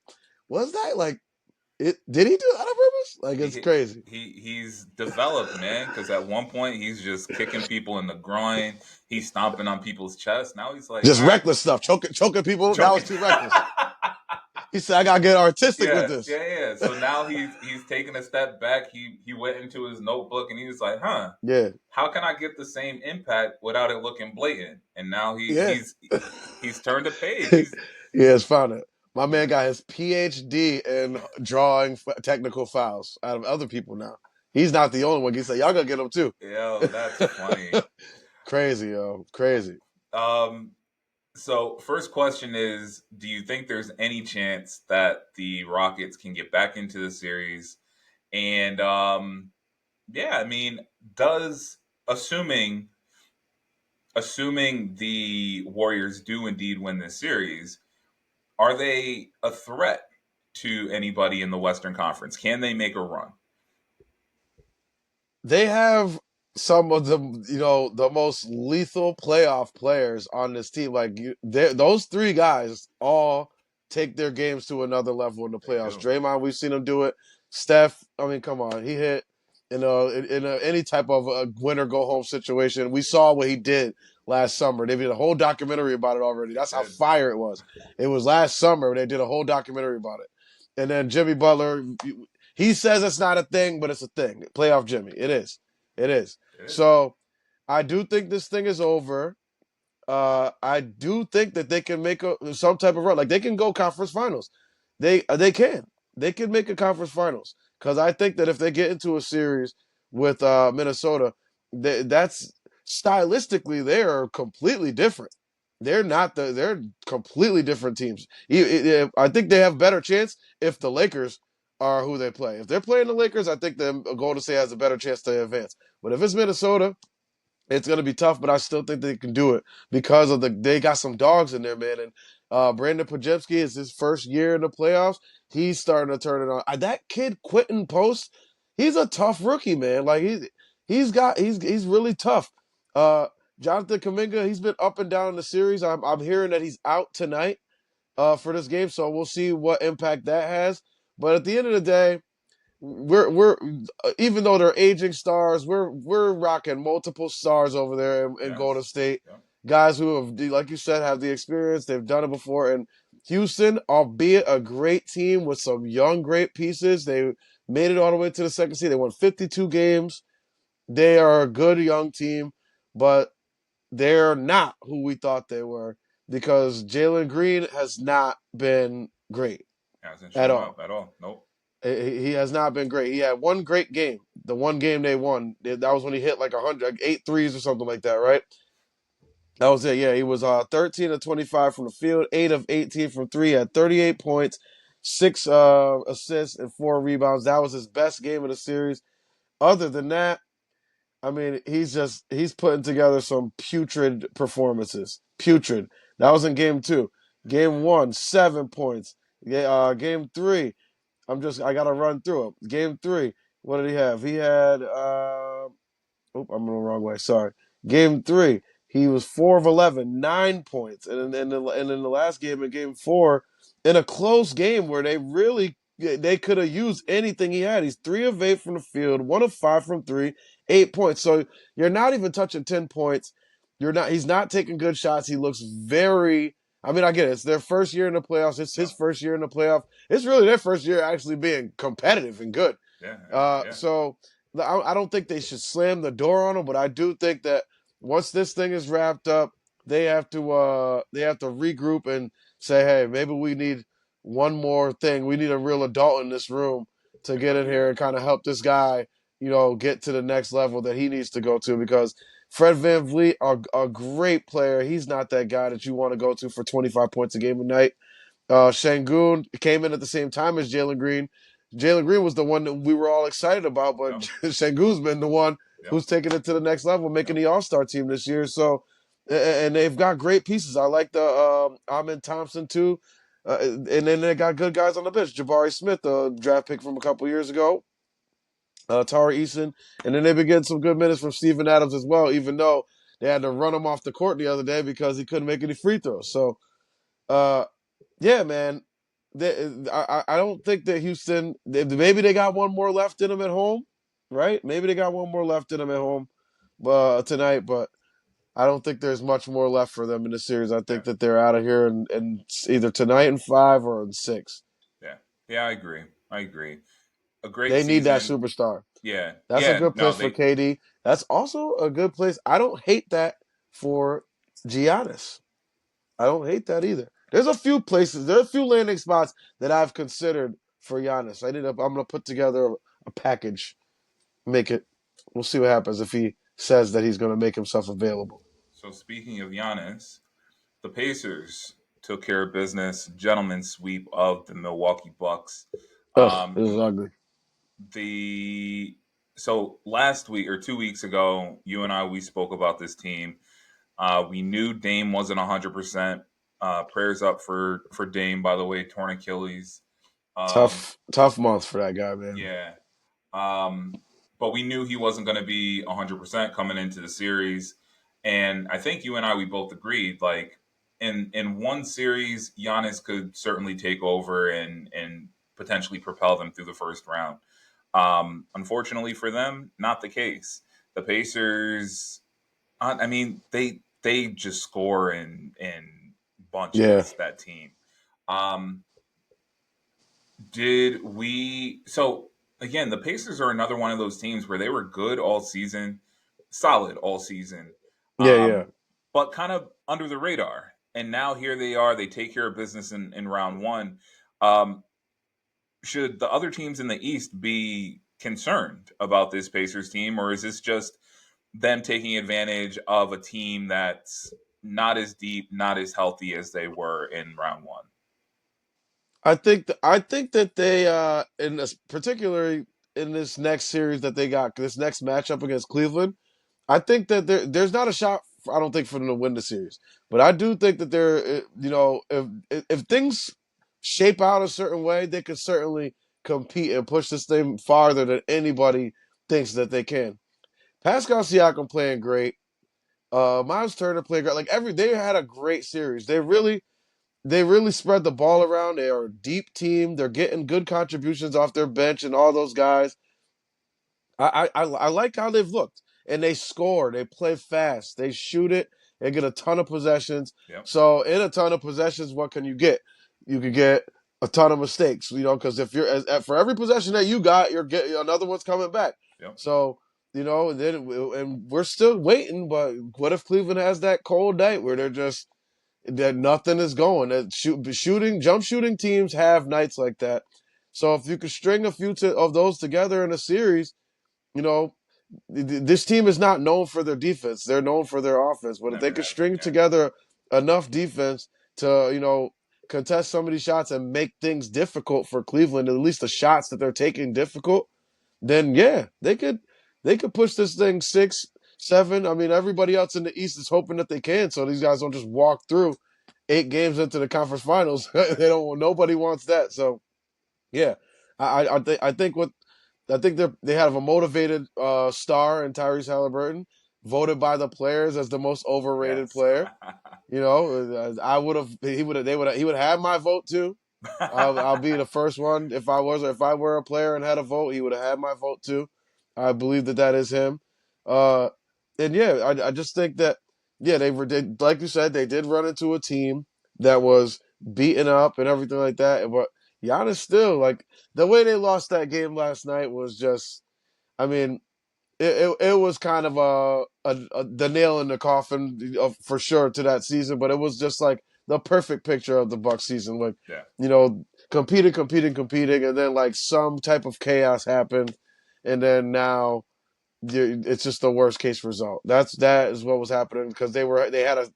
was that like it? Did he do that on purpose? Like, it's He crazy. he's developed, man. Because at one point he's just kicking people in the groin. He's stomping on people's chests. Now he's like, Just all right, reckless stuff, choking people. That was choking. too reckless. He said, I gotta get artistic with Yeah, this. yeah, yeah. So now he's taking a step back. He went into his notebook and he was like, huh, Yeah, how can I get the same impact without it looking blatant? And now yeah. he's turned a page. He's Yeah, it's found it. My man yeah, got his PhD in drawing technical files out of other people now. He's not the only one. He said, y'all gotta get him too. yo, that's funny. Crazy, yo. Crazy. Um, so first question is, do you think there's any chance that the Rockets can get back into the series? And yeah, I mean, does assuming assuming the Warriors do indeed win this series, are they a threat to anybody in the Western Conference? Can they make a run? They have some of the the most lethal playoff players on this team. Like those three guys all take their games to another level in the They playoffs. do. Draymond, we've seen him do it. Steph, I mean, come on, he hit any type of a win or go home situation. We saw what he did last summer. They did a whole documentary about it already. They That's how did. fire it was. It was last summer. They did a whole documentary about it. And then Jimmy Butler, he says it's not a thing, but it's a thing. Playoff Jimmy, it is. It is. It is. So I do think this thing is over. I do think that they can make some type of run. Like they can go conference finals. They can. They can make a conference finals. Because I think that if they get into a series with Minnesota, that's stylistically they are completely different. They're completely different teams. I think they have better chance if the Lakers are who they play. If they're playing the Lakers, I think the Golden State has a better chance to advance. But if it's Minnesota, it's gonna be tough, but I still think they can do it because of they got some dogs in there, man. And Brandon Pajemski is his first year in the playoffs. He's starting to turn it on. That kid Quentin Post, he's a tough rookie, man. Like he's really tough. Uh, Jonathan Kuminga, he's been up and down in the series. I'm hearing that he's out tonight for this game, so we'll see what impact that has. But at the end of the day, we're even though they're aging stars, we're rocking multiple stars over there in Golden Yes. State. Yeah. Guys who have, like you said, have the experience. They've done it before. And Houston, albeit a great team with some young great pieces, they made it all the way to the second seed. They won 52 games. They are a good young team, but they're not who we thought they were because Jalen Green has not been great Hasn't at shown all. up at all. Nope. He has not been great. He had one great game. The one game they won, that was when he hit like 100, like 8 threes or something like that, right? That was it. Yeah, he was 13 of 25 from the field, 8 of 18 from three, had 38 points, 6 assists, and 4 rebounds. That was his best game of the series. Other than that, I mean, he's putting together some putrid performances. Putrid. That was in game 2. Game 1, 7 points. Game 3, I gotta run through it. Game 3, what did he have? He had I'm in the wrong way. Sorry. Game 3, he was 4 of 11, 9 points, and in the last game, in game 4, in a close game where they could have used anything he had. He's 3 of 8 from the field, 1 of 5 from three, 8 points. So you're not even touching 10 points. He's not taking good shots. He looks very. I mean, I get it. It's their first year in the playoffs. It's his Yep. first year in the playoff. It's really their first year actually being competitive and good. Yeah. Yeah. So I don't think they should slam the door on him, but I do think that once this thing is wrapped up, they have to regroup and say, hey, maybe we need one more thing. We need a real adult in this room to get in here Agreed. and kind of help this guy, get to the next level that he needs to go to because Fred Van Vliet, a great player. He's not that guy that you want to go to for 25 points a game a night. Şengün came in at the same time as Jalen Green. Jalen Green was the one that we were all excited about, but Yep. Şengün's been the one Yep. who's taking it to the next level, making Yep. the All Star team this year. So, and they've got great pieces. I like the Amin Thompson too, and then they got good guys on the bench. Jabari Smith, a draft pick from a couple years ago, Tari Eason, and then they've been getting some good minutes from Steven Adams as well. Even though they had to run him off the court the other day because he couldn't make any free throws. So, uh, yeah, man. I don't think that Houston. Maybe they got one more left in them at home, right? Maybe they got one more left in them at home tonight, but I don't think there's much more left for them in the series. I Yeah. think that they're out of here and either tonight in 5 or in 6. Yeah. Yeah. I agree. I agree. A great They need that season. superstar. Yeah. That's a Yeah. good No, place for KD. That's also a good place. I don't hate that for Giannis. I don't hate that either. There's a few places, there are a few landing spots that I've considered for Giannis. I'm gonna put together a package, make it. We'll see what happens if he says that he's gonna make himself available. So speaking of Giannis, the Pacers took care of business, gentleman sweep of the Milwaukee Bucks. Ugh, this is Um, ugly. the so last week or 2 weeks ago, you and I we spoke about this team. We knew Dame wasn't 100%. Prayers up for Dame, by the way, torn Achilles. Um, Tough month for that guy, man. yeah, um, but we knew he wasn't going to be 100% coming into the series. And I think you and I, we both agreed, like, in one series, Giannis could certainly take over and potentially propel them through the first round. Unfortunately for them, not the case. The Pacers, I mean, they just score in Yeah, bunches, that team. Um, did we? So again, the Pacers are another one of those teams where they were good all season, solid all season, yeah. um, but kind of under the radar. And now here they are. They take care of business in round one. Um, should the other teams in the East be concerned about this Pacers team, or is this just them taking advantage of a team that's not as deep, not as healthy as they were in round one? I think that they in this particularly in this next series that they got this next matchup against Cleveland. I think that there's not a shot. I don't think for them to win the series, but I do think that if things shape out a certain way, they could certainly compete and push this thing farther than anybody thinks that they can. Pascal Siakam playing great. Miles Turner playing great. They had a great series. Yep, They really spread the ball around. They are a deep team. They're getting good contributions off their bench and all those guys. I like how they've looked, and they score. They play fast. They shoot it. They get a ton of possessions. yep, So in a ton of possessions, what can you get? You could get a ton of mistakes. Because if you're for every possession that you got, you're getting another one's coming back. yep. So then and we're still waiting. But what if Cleveland has that cold night where they're just that nothing is going? Jump shooting teams have nights like that. So if you could string a few of those together in a series, you know, this team is not known for their defense. They're known for their offense. But if they Never could have been. string Yeah. together enough defense to, contest some of these shots and make things difficult for Cleveland, at least the shots that they're taking difficult, then yeah, they could push this thing 6, 7. I mean, everybody else in the East is hoping that they can, so these guys don't just walk through 8 games into the conference finals. They don't. Nobody wants that. So yeah, I think they have a motivated star in Tyrese Halliburton, voted by the players as the most overrated Yes. player. I would have he would have my vote too. I'll be the first one if I were a player and had a vote, he would have had my vote too. I believe that is him. Uh, and yeah, I just think that yeah, like you said, they did run into a team that was beaten up and everything like that. But Giannis still, like, the way they lost that game last night was just, I mean, it was kind of the nail in the coffin for sure to that season. But it was just like the perfect picture of the Bucks season, like, Yeah, competing, and then like some type of chaos happened, and then now it's just the worst case result. That is what was happening because they had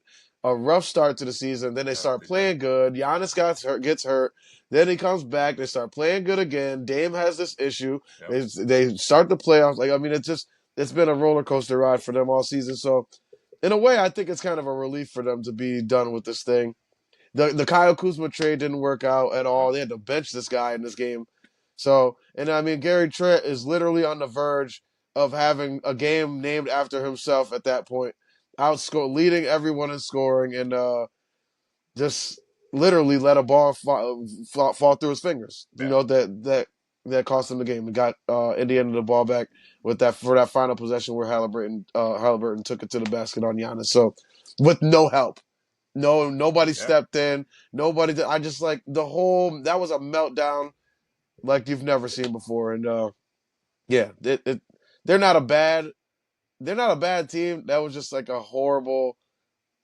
a rough start to the season. Then they yeah, start they did. playing good. Giannis gets hurt. Then he comes back. They start playing good again. Dame has this issue. Yep. They start the playoffs. Like, I mean, it's been a roller coaster ride for them all season. So in a way, I think it's kind of a relief for them to be done with this thing. The Kyle Kuzma trade didn't work out at all. No. They had to bench this guy in this game. So, and I mean, Gary Trent is literally on the verge of having a game named after himself at that point, leading everyone in scoring, and just literally let a ball fall through his fingers. Yeah. That cost him the game. And got Indiana the ball back with that for that final possession where Halliburton took it to the basket on Giannis. So with no help. No, nobody Yeah. stepped in. Nobody did. I just like the whole. That was a meltdown like you've never seen before. And yeah, they're not a bad. They're not a bad team. That was just like a horrible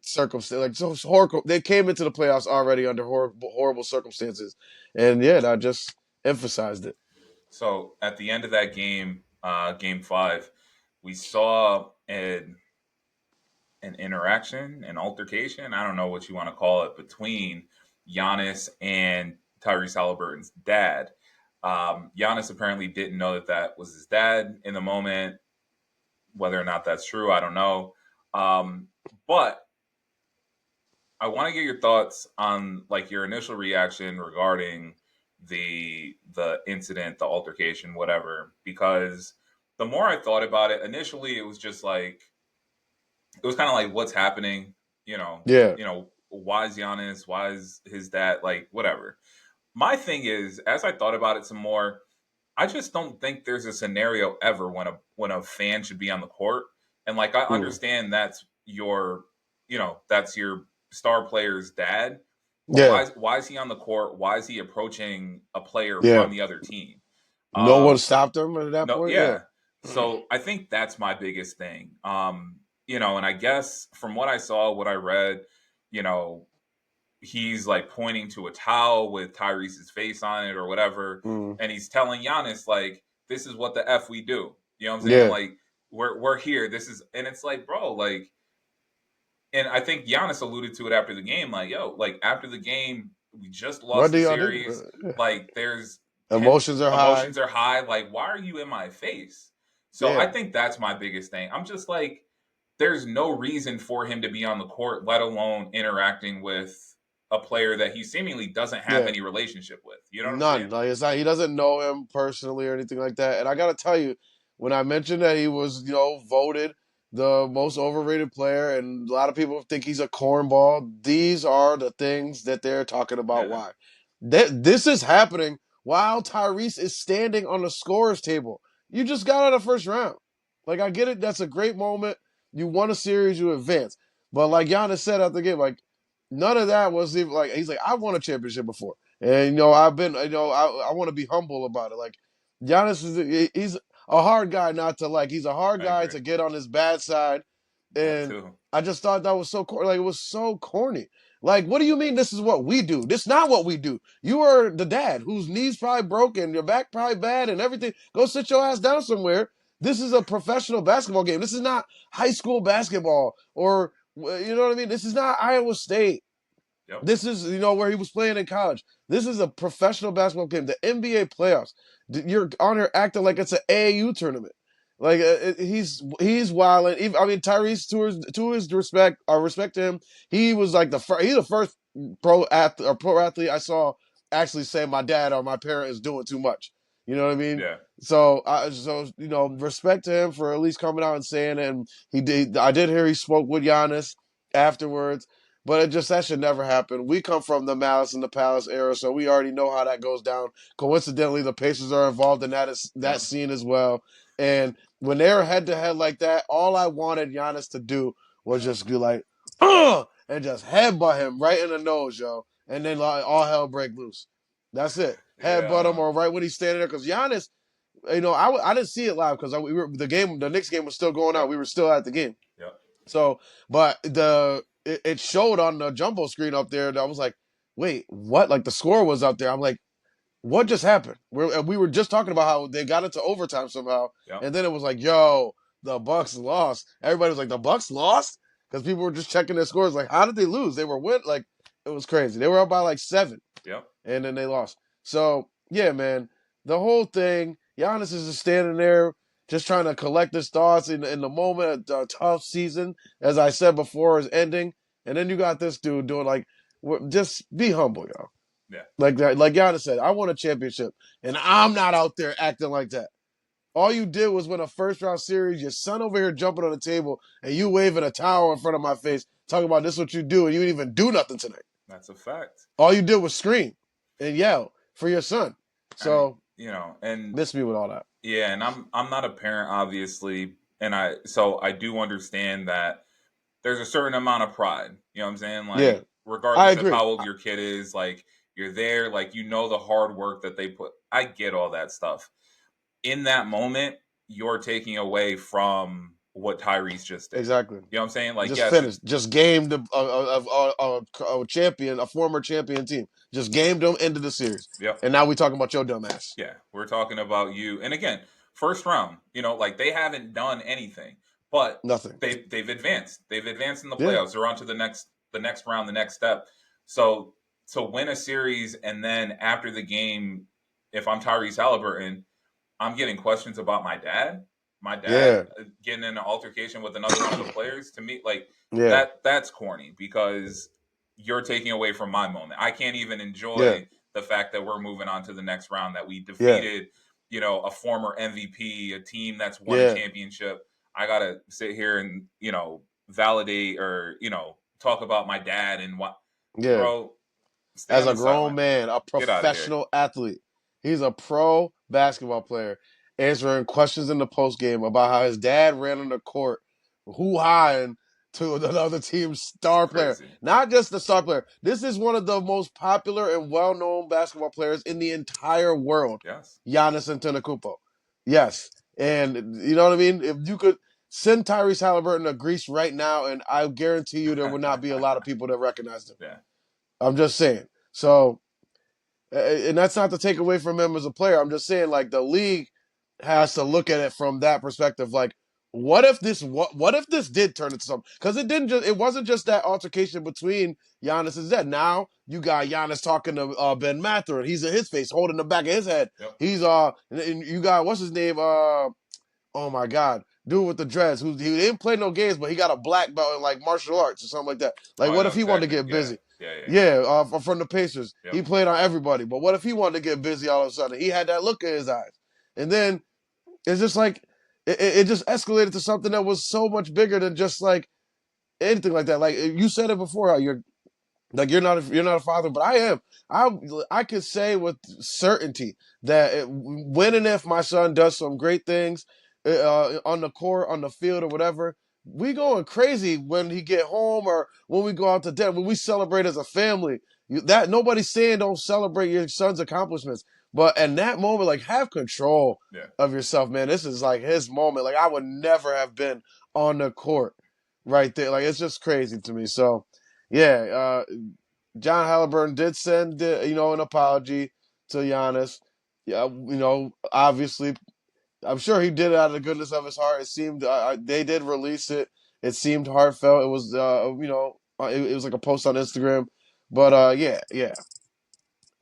circumstance. Like, so horrible. They came into the playoffs already under horrible circumstances, and yeah, that just emphasized it. So at the end of that game, game five, we saw an interaction, an altercation. I don't know what you want to call it between Giannis and Tyrese Halliburton's dad. Giannis apparently didn't know that that was his dad in the moment. Whether or not that's true, I don't know. But I want to get your thoughts on like your initial reaction regarding the incident, the altercation, whatever. Because the more I thought about it, initially it was just like it was kind of like what's happening, Yeah, why is Giannis, why is his dad, like whatever. My thing is, as I thought about it some more, I just don't think there's a scenario ever when a fan should be on the court. And like I mm. understand that's your star player's dad, but Yeah, why is he on the court? Why is he approaching a player yeah. from the other team? No one Um, stopped them at that no, point. Yeah, yeah. So I think that's my biggest thing. And I guess from what I saw, what I read, you know, he's like pointing to a towel with Tyrese's face on it or whatever, mm. and he's telling Giannis like, "This is what the f we do." You know what I'm saying? Yeah. Like we're here. This is, and it's like, bro, like, and I think Giannis alluded to it after the game, like, yo, like after the game, we just What lost do the y'all do? series. Like, there's Emotions are high. emotions are high. Like, why are you in my face? So I Yeah, think that's my biggest thing. I'm just like, there's no reason for him to be on the court, let alone interacting with a player that he seemingly doesn't have yeah. any relationship with. You know what I'm None. saying? Like, it's not. He doesn't know him personally or anything like that. And I gotta tell you, when I mentioned that he was, voted the most overrated player, and a lot of people think he's a cornball. These are the things that they're talking about. Yeah, Why? This is happening while Tyrese is standing on the scorer's table. You just got out of the first round. Like, I get it. That's a great moment. You won a series. You advance. But like Giannis said after the game, like none of that was even like he's like I won a championship before. And I've been, I want to be humble about it. Like Giannis he's a hard guy not to like. He's a hard I guy agree. to get on his bad side, That and too. I just thought that was so corny. Like it was so corny. Like, what do you mean this is what we do? This is not what we do. You are the dad whose knees probably broken, your back probably bad, and everything. Go sit your ass down somewhere. This is a professional basketball game. This is not high school basketball or you know what I mean. This is not Iowa State. Yep. This is, where he was playing in college. This is a professional basketball game. The NBA playoffs. You're on here acting like it's an AAU tournament. Like he's wilding. I mean, Tyrese to his respect to him, he was like he's the first pro athlete I saw actually say my dad or my parent is doing too much. You know what I mean? Yeah. So respect to him for at least coming out and saying it. And he did. I did hear he spoke with Giannis afterwards. But that should never happen. We come from the Malice in the Palace era, so we already know how that goes down. Coincidentally, the Pacers are involved in that Yep. scene as well. And when they're head to head like that, all I wanted Giannis to do was Yeah. just be like, and just headbutt him right in the nose, yo. And then like, all hell break loose. That's it. Yeah, Headbutt him man. or right when he's standing there. Because Giannis, I didn't see it live because the Knicks game was still going on. Yep. We were still at the game. Yep. So, but it showed on the jumbo screen up there. That I was like, wait, what? Like the score was up there. I'm like, what just happened? We were just talking about how they got into overtime somehow, Yep. and then it was like, yo, the Bucks lost. Everybody was like, the Bucks lost because people were just checking their scores. Like, how did they lose? They were like, it was crazy. They were up by like 7, Yep. and then they lost. So yeah, man, the whole thing. Giannis is just standing there, just trying to collect his thoughts in the moment. A tough season, as I said before, is ending, and then you got this dude doing like, just be humble, yo. Yeah. Like that, like Giannis said, I won a championship, and I'm not out there acting like that. All you did was win a first round series. Your son over here jumping on the table, and you waving a towel in front of my face, talking about this is what you do, and you didn't even do nothing tonight. That's a fact. All you did was scream and yell for your son. And So and miss me with all that. yeah, and I'm not a parent, obviously, and I do understand that there's a certain amount of pride. You know what I'm saying? Yeah, Like, I regardless of agree. how old your kid is, like you're there, like the hard work that they put. I get all that stuff. In that moment, you're taking away from what Tyrese just did. Exactly. You know what I'm saying? Like, Just yes, it's finished. Just gamed a champion, a former champion team. Just gamed them into the series. yep. And now we talking about your dumb ass. Yeah, we're talking about you. And again, first round, like they haven't done anything, but Nothing. they've advanced. They've advanced in the Yeah. playoffs. They're on to the next round, the next step. So to win a series and then after the game, if I'm Tyrese Halliburton, I'm getting questions about my dad. My dad Yeah. getting in an altercation with another one of the players. To me, like Yeah. that's corny because you're taking away from my moment. I can't even Yeah. enjoy the fact that we're moving on to the next round, that we Yeah. defeated, a former MVP, a team that's won a Yeah. championship. I gotta sit here and, validate or, talk about my dad and what, Yeah. bro, stay As on a the grown sideline. man, a Get out of here. professional athlete. He's a pro basketball player, answering questions in the post game about how his dad ran on the court, hoo-haing to another team's It's star player. crazy. Not just the star player. This is one of the most popular and well-known basketball players in the entire world, Yes. Giannis Antetokounmpo. Yes, and you know what I mean. If you could send Tyrese Halliburton to Greece right now, and I guarantee you there would not be a lot of people that recognize him. Yeah. I'm just saying. So, and that's not to take away from him as a player. I'm just saying, like the league has to look at it from that perspective. Like, what if this did turn into something? Because it wasn't just that altercation between Giannis and Zed. Now you got Giannis talking to Ben Mather, and he's in his face, holding the back of his head. Yep. He's and you got what's his name? Oh my God, dude with the dreads, who he didn't play no games, but he got a black belt in like martial arts or something like that. Oh, Like, I what know if he wanted to exactly. get Yeah. busy? Yeah. Yeah. Yeah, from the Pacers, he Yep. played on everybody. But what if he wanted to get busy all of a sudden? He had that look in his eyes, and then it's just like it just escalated to something that was so much bigger than just like anything like that. Like you said it before, how you're not a father, but I am. I could say with certainty that when and if my son does some great things on the court, on the field, or whatever, we going crazy when he get home or when we go out to dinner, when we celebrate as a family. That nobody's saying don't celebrate your son's accomplishments, but in that moment, like have control Yeah. of yourself, man. This is like his moment. Like I would never have been on the court right there. Like it's just crazy to me. So yeah, John Halliburton did send an apology to Giannis. Yeah, obviously, I'm sure he did it out of the goodness of his heart. It seemed they did release it. It seemed heartfelt. It was it was like a post on Instagram. But yeah, yeah,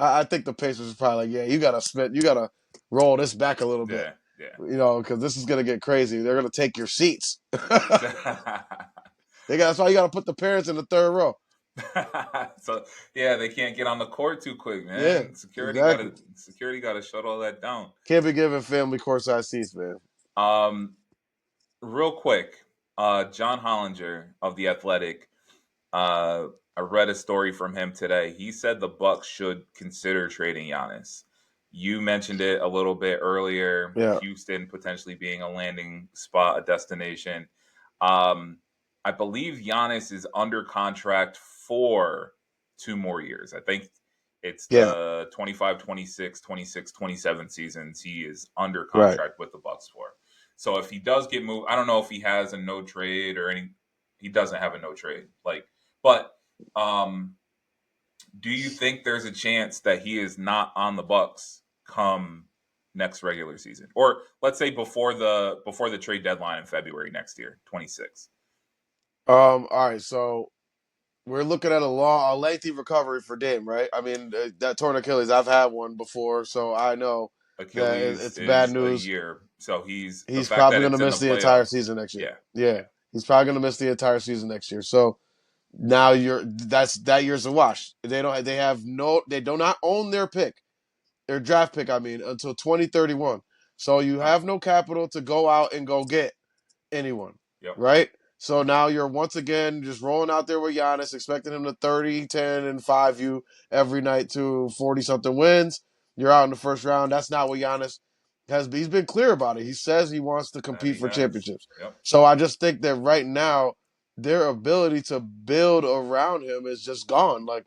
I think the Pacers is probably like, yeah, you gotta roll this back a little bit, Yeah. Yeah. because this is gonna get crazy. They're gonna take your seats. That's why you gotta put the parents in the third row. So yeah, they can't get on the court too quick, Yeah, man. exactly. Security gotta shut all that down. Can't be giving family courtside seats, man. Um, real quick, John Hollinger of the Athletic. Uh, I read a story from him today. He said the Bucks should consider trading Giannis. You mentioned it a little bit earlier. Yeah, Houston potentially being a landing spot, a destination. Um, I believe Giannis is under contract for 2 more years. I think it's Yeah, the 25, 26, 26, 27 seasons he is under right. contract with the Bucks for. So if he does get moved, I don't know if he has a no trade or any. He doesn't have a no trade. But um, do you think there's a chance that he is not on the Bucks come next regular season, or let's say before the trade deadline in February next year, 26? All right, so we're looking at a lengthy recovery for Dame, right? I mean, that torn Achilles, I've had one before, so I know that Achilles it's bad is a news. year, so he's the He's fact probably that going to it's in miss the the entire playoffs. season next year. Yeah, Yeah, he's probably going to miss the entire season next year. So now that year's a wash. They do not own their draft pick. I mean, until 2031. So you wow. have no capital to go out and go get anyone, Yep, right? So now you're once again just rolling out there with Giannis, expecting him to 30, 10, and 5 you every night to 40 something wins. You're out in the first round. That's not what Giannis has been. He's been clear about it. He says he wants to that compete he for has. championships. Yep, So I just think that right now, their ability to build around him is just gone. Like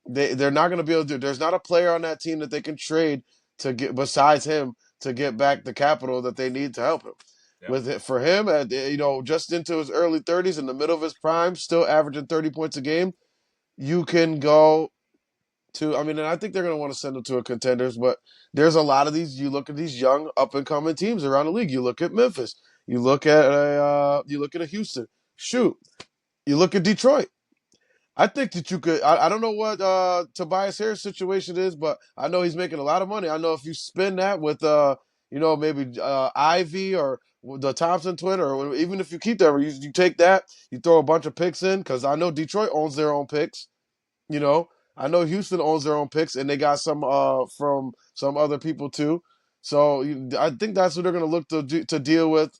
they're not going to be able to do. There's not a player on that team that they can trade to get besides him to get back the capital that they need to help him. yep, With it for him, at just into his early 30s, in the middle of his prime, still averaging 30 points a game, you can go to. I mean, and I think they're going to want to send him to a contenders, but there's a lot of these. You look at these young up and coming teams around the league. You look at Memphis. You look at a Houston. Shoot, you look at Detroit. I think that you could. I don't know what Tobias Harris' situation is, but I know he's making a lot of money. I know if you spend that with maybe Ivy or the Thompson twin, or even if you keep that, you take that, you throw a bunch of picks in, because I know Detroit owns their own picks. You know, I know Houston owns their own picks, and they got some from some other people too. So I think that's what they're going to look to deal with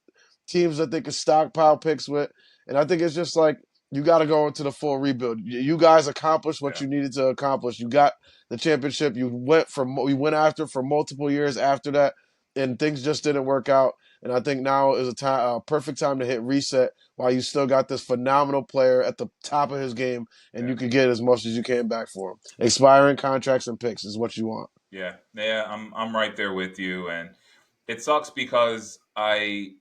teams that they can stockpile picks with. And I think it's just like you got to go into the full rebuild. You guys accomplished what yeah, you needed to accomplish. You got the championship. We went after for multiple years after that, and things just didn't work out. And I think now is a perfect time to hit reset while you still got this phenomenal player at the top of his game, and yeah, you could get as much as you can back for him. Expiring contracts and picks is what you want. yeah. I'm right there with you, and it sucks because I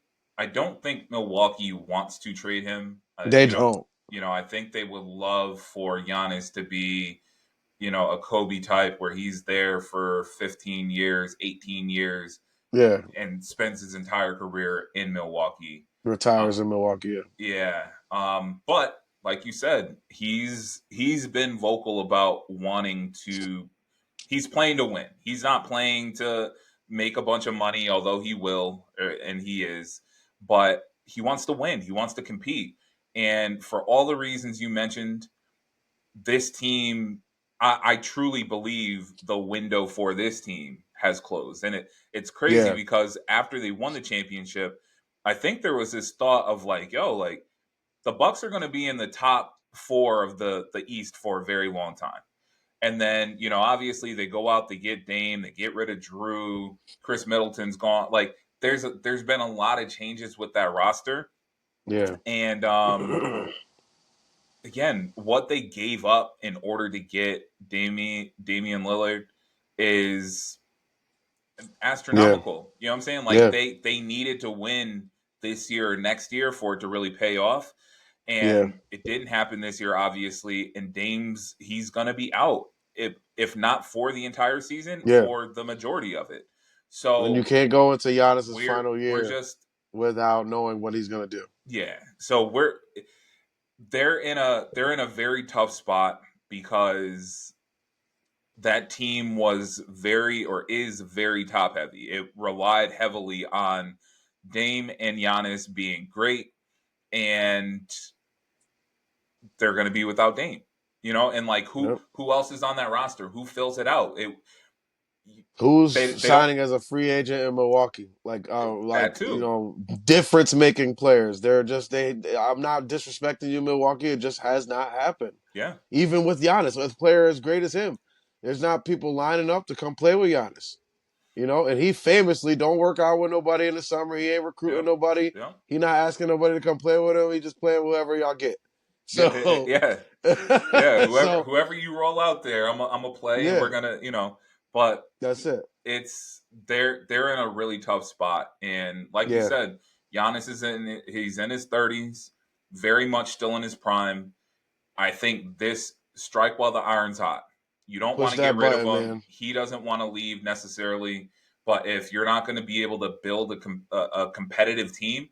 don't think Milwaukee wants to trade him. They don't. I think they would love for Giannis to be a Kobe type where he's there for 15 years, 18 years, Yeah, and spends his entire career in Milwaukee. Uh, retires in Milwaukee. Yeah, yeah. But like you said, he's been vocal about wanting to. He's playing to win. He's not playing to make a bunch of money, although he will, and he is. But he wants to win. He wants to compete. And for all the reasons you mentioned, this team, I truly believe the window for this team has closed. And it's crazy yeah, because after they won the championship, I think there was this thought of like, yo, like the Bucks are going to be in the top four of the East for a very long time. And then, obviously they go out, they get Dame, they get rid of Drew, Chris Middleton's gone. Like there's been a lot of changes with that roster. yeah, And again, what they gave up in order to get Damian Lillard is yeah, astronomical. You know what I'm saying? Like yeah, they needed to win this year or next year for it to really pay off. yeah, And it didn't happen this year, obviously. And he's gonna be out if not for the entire season, yeah. for the majority of it. And you So can't go into Giannis's final we're year just without knowing what he's gonna do. yeah. So they're in a very tough spot because that team was very or is very top heavy. It relied heavily on Dame and Giannis being great, and they're going to be without Dame. And like who Yep. who else is on that roster? Who fills it out? Who's They don't signing as a free agent in Milwaukee? that too. difference making players. I'm not disrespecting you, Milwaukee. It just has not happened. Yeah, Even with Giannis, a player as great as him, there's not people lining up to come play with Giannis. And he famously don't work out with nobody in the summer. He ain't recruiting Yep. nobody. Yep. He not asking nobody to come play with him. He just playing whoever y'all get. Yeah. So, Yeah. Yeah. Whoever so whoever you roll out there, I'm a play, and we're yeah, gonna, but that's it. it's they're in a really tough spot, and like you Yeah, said, Giannis he's in his 30s, very much still in his prime. I think this strike while the iron's hot. You don't want push to get that rid of button, him. man. He doesn't want to leave necessarily. But if you're not going to be able to build a competitive team,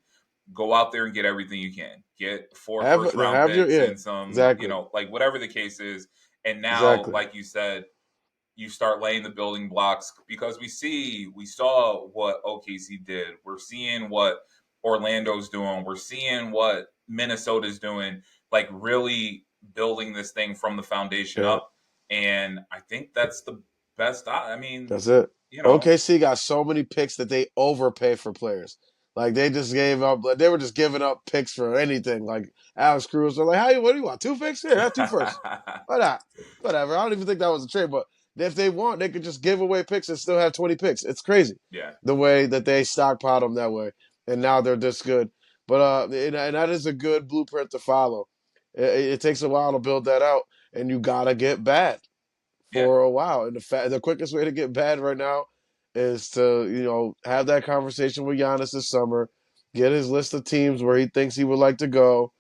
go out there and get everything you can. Get four first round Have your picks yeah, and some, exactly, like whatever the case is. And now, exactly. like you said, you start laying the building blocks because we saw what OKC did. We're seeing what Orlando's doing. We're seeing what Minnesota's doing, like really building this thing from the foundation Yeah, up. And I think that's the best. I mean, that's it. you know, OKC got so many picks that they overpay for players. Like they just gave up. Like, they were just giving up picks for anything. Like Alex Cruz, they're like, "How? What do you want? Two picks? Here, have two first. Why not? Whatever." I don't even think that was a trade, but if they want, they could just give away picks and still have 20 picks. It's crazy yeah, the way that they stockpiled them that way, and now they're this good. But and that is a good blueprint to follow. It takes a while to build that out, and you gotta get bad yeah, for a while. And the quickest way to get bad right now is to have that conversation with Giannis this summer, get his list of teams where he thinks he would like to go,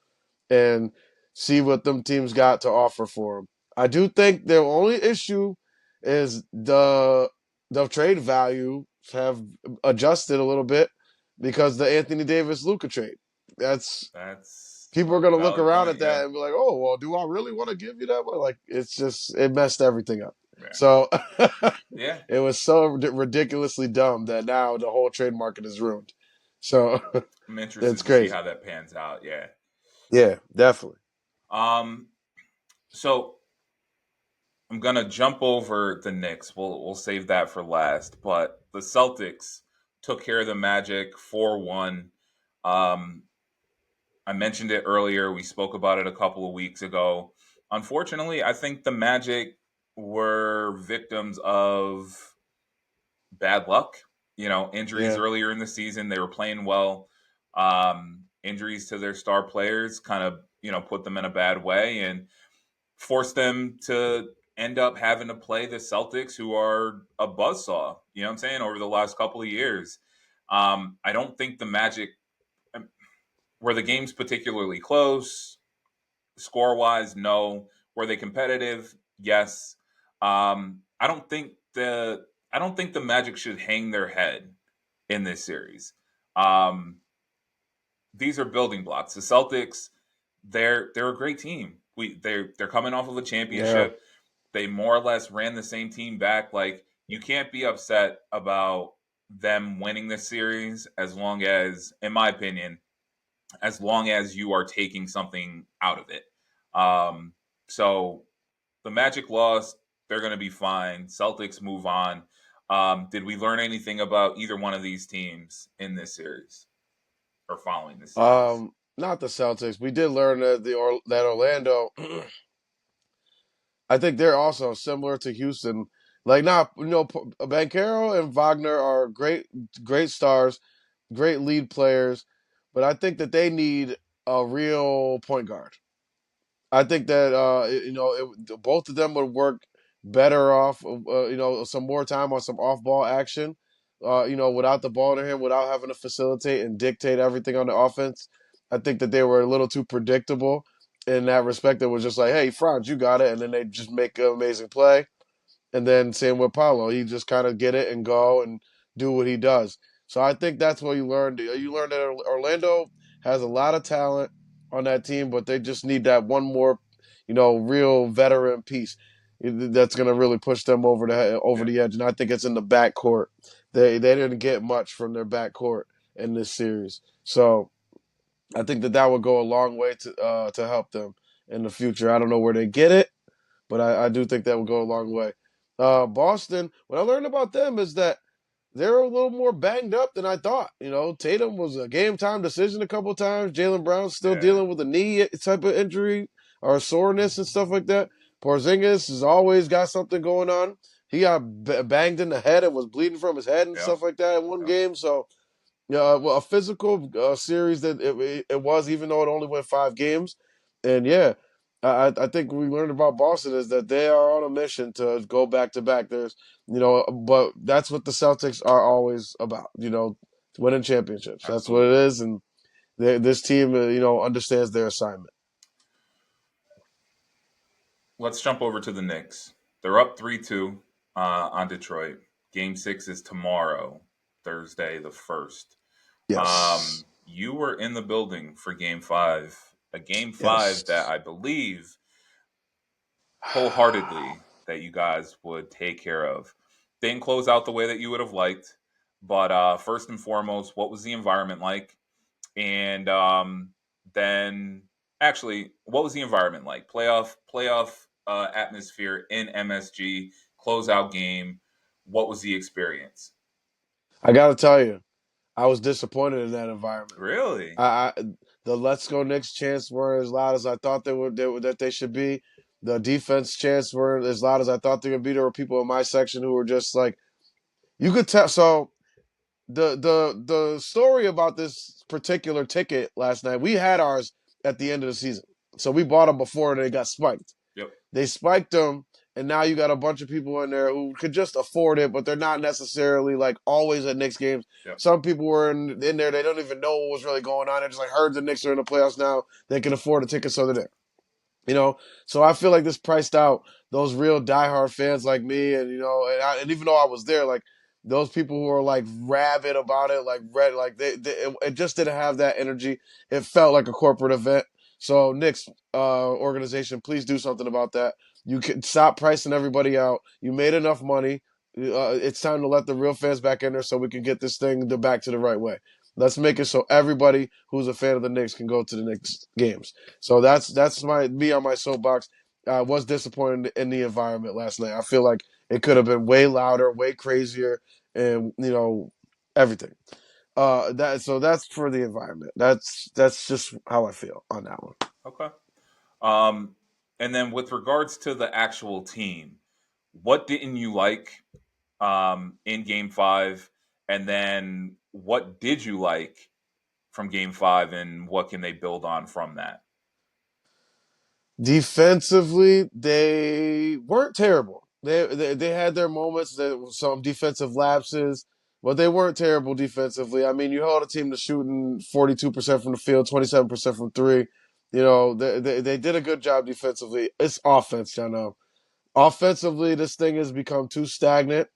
and see what them teams got to offer for him. I do think the only issue is the trade value have adjusted a little bit because the Anthony Davis Luka trade. That's that's People are a going to look valid around point. at Yeah, that and be like, "Oh, well, do I really want to give you that?" But like, it messed everything up. yeah, So yeah. it was so ridiculously dumb that now the whole trade market is ruined. So I'm it's interested to see crazy. how that pans out. Yeah. Yeah, definitely. Um. So I'm gonna jump over the Knicks. We'll save that for last. But the Celtics took care of the Magic 4-1. Um, I mentioned it earlier. We spoke about it a couple of weeks ago. Unfortunately, I think the Magic were victims of bad luck. Injuries Yeah. earlier in the season. They were playing well. Injuries to their star players kind of put them in a bad way, and forced them to end up having to play the Celtics, who are a buzzsaw, you know what I'm saying, over the last couple of years. I don't think the Magic, were the games particularly close, score wise? No. Were they competitive? Yes. I don't think the Magic should hang their head in this series. Um, these are building blocks. The Celtics, they're a great team. They're coming off of a Yeah. championship. They more or less ran the same team back. Like, you can't be upset about them winning this series, as long as, in my opinion, as long as you are taking something out of it. Um, so the Magic lost. They're going to be fine. Celtics move on. Did we learn anything about either one of these teams in this series or following this series? Not the Celtics. We did learn that that Orlando. I think they're also similar to Houston. Like, now, Banchero and Wagner are great stars, great lead players, but I think that they need a real point guard. I think that both of them would work better off, some more time on some off-ball action. Without the ball in hand, without having to facilitate and dictate everything on the offense. I think that they were a little too predictable in that respect. It was just like, "Hey, Franz, you got it," and then they just make an amazing play. And then same with Paulo, he just kind of get it and go and do what he does. So I think that's what you learned. You learned that Orlando has a lot of talent on that team, but they just need that one more, real veteran piece that's going to really push them over Yeah, the edge. And I think it's in the backcourt. They didn't get much from their backcourt in this series, so I think that would go a long way to help them in the future. I don't know where they get it, but I do think that would go a long way. Boston, what I learned about them is that they're a little more banged up than I thought. Tatum was a game time decision a couple times. Jalen Brown's still yeah, dealing with a knee type of injury or soreness and stuff like that. Porzingis has always got something going on. He got banged in the head and was bleeding from his head and Yeah. stuff like that in one Yeah. game. So yeah, well, a physical series that it was, even though it only went 5 games. And yeah, I think we learned about Boston is that they are on a mission to go back to back. There's, but that's what the Celtics are always about, winning championships. That's what it Absolutely. is. And this team, understands their assignment. Let's jump over to the Knicks. They're up 3-2 on Detroit. Game 6 is tomorrow, Thursday the 1st. Yes. You were in the building for Game 5, a Game 5 that Yes. I believe wholeheartedly that you guys would take care of. Didn't close out the way that you would have liked, but first and foremost, what was the environment like? And then, actually, what was the environment like? Playoff atmosphere in MSG, closeout game. What was the experience? I got to tell you, I was disappointed in that environment. Really? I the Let's Go Knicks chants weren't as loud as I thought that they should be. The defense chants weren't as loud as I thought they would be. There were people in my section who were just like, you could tell. So the story about this particular ticket last night, we had ours at the end of the season, so we bought them before they got spiked. Yep. They spiked them, and now you got a bunch of people in there who could just afford it, but they're not necessarily like always at Knicks games. Yep. Some people were in there, they don't even know what was really going on. They just like heard the Knicks are in the playoffs now. They can afford a ticket, so they're there. You know, so I feel like this priced out those real diehard fans like me, and and even though I was there, like those people who are like rabid about it, like red, like it just didn't have that energy. It felt like a corporate event. So Knicks organization, please do something about that. You can stop pricing everybody out. You made enough money. It's time to let the real fans back in there so we can get this thing back to the right way. Let's make it so everybody who's a fan of the Knicks can go to the Knicks games. So that's my me on my soapbox. I was disappointed in the environment last night. I feel like it could have been way louder, way crazier, and everything. That's for the environment. That's just how I feel on that one. Okay. Um, and then with regards to the actual team, what didn't you like in Game 5? And then what did you like from Game 5, and what can they build on from that? Defensively, they weren't terrible. They had their moments, some defensive lapses, but they weren't terrible defensively. I mean, you held a team to shooting 42% from the field, 27% from three. They did a good job defensively. It's offense, I know. Offensively, this thing has become too stagnant.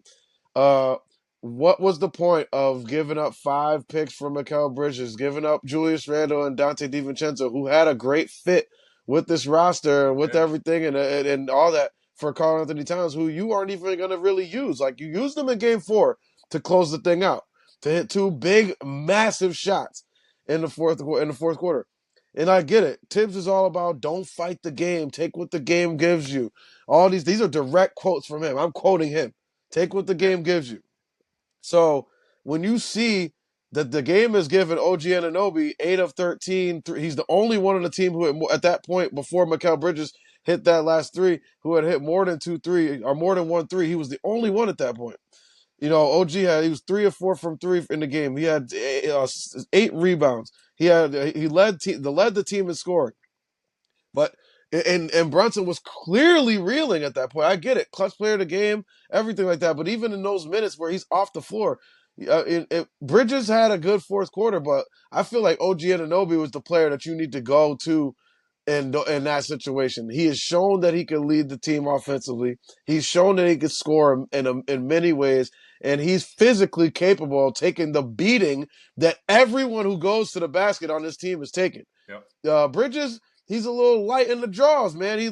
Uh, what was the point of giving up 5 picks for Mikal Bridges, giving up Julius Randle and Dante DiVincenzo, who had a great fit with this roster and with Yeah. everything and all that for Karl Anthony Towns, who you aren't even going to really use. Like you used them in Game 4 to close the thing out, to hit 2 big, massive shots in the fourth quarter. And I get it. Tibbs is all about don't fight the game, take what the game gives you. All these are direct quotes from him. I'm quoting him. Take what the Yeah. game gives you. So when you see that the game is given OG Anunoby 8 of 13, he's the only one on the team who at that point before Mikal Bridges hit that last three, who had hit more than 2 3 or more than 1 3. He was the only one at that point. He was 3 of 4 from three in the game. He had 8 rebounds. He led the team in scoring. But and Brunson was clearly reeling at that point. I get it, clutch player of the game, everything like that. But even in those minutes where he's off the floor, Bridges had a good fourth quarter. But I feel like OG Anunoby was the player that you need to go to in that situation. He has shown that he can lead the team offensively. He's shown that he can score in many ways, and he's physically capable of taking the beating that everyone who goes to the basket on this team is taking. Yep. Bridges, he's a little light in the draws, man. He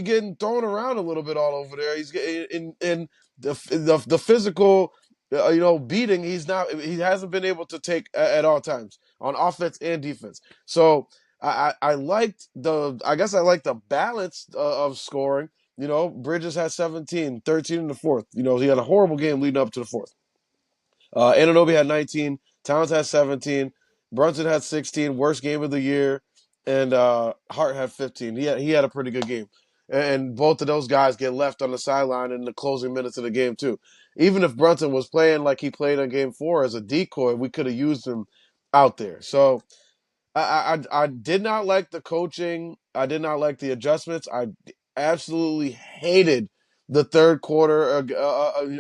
getting thrown around a little bit all over there. He's getting in the physical, beating. He hasn't been able to take at all times on offense and defense. So I liked I guess I liked the balance of scoring. Bridges had 17, 13 in the fourth. He had a horrible game leading up to the fourth. Anunoby had 19. Towns had 17. Brunson had 16. Worst game of the year. And Hart had 15. He had a pretty good game. and both of those guys get left on the sideline in the closing minutes of the game too. Even if Brunson was playing like he played in Game 4 as a decoy, we could have used him out there. So I did not like the coaching. I did not like the adjustments. I absolutely hated the third quarter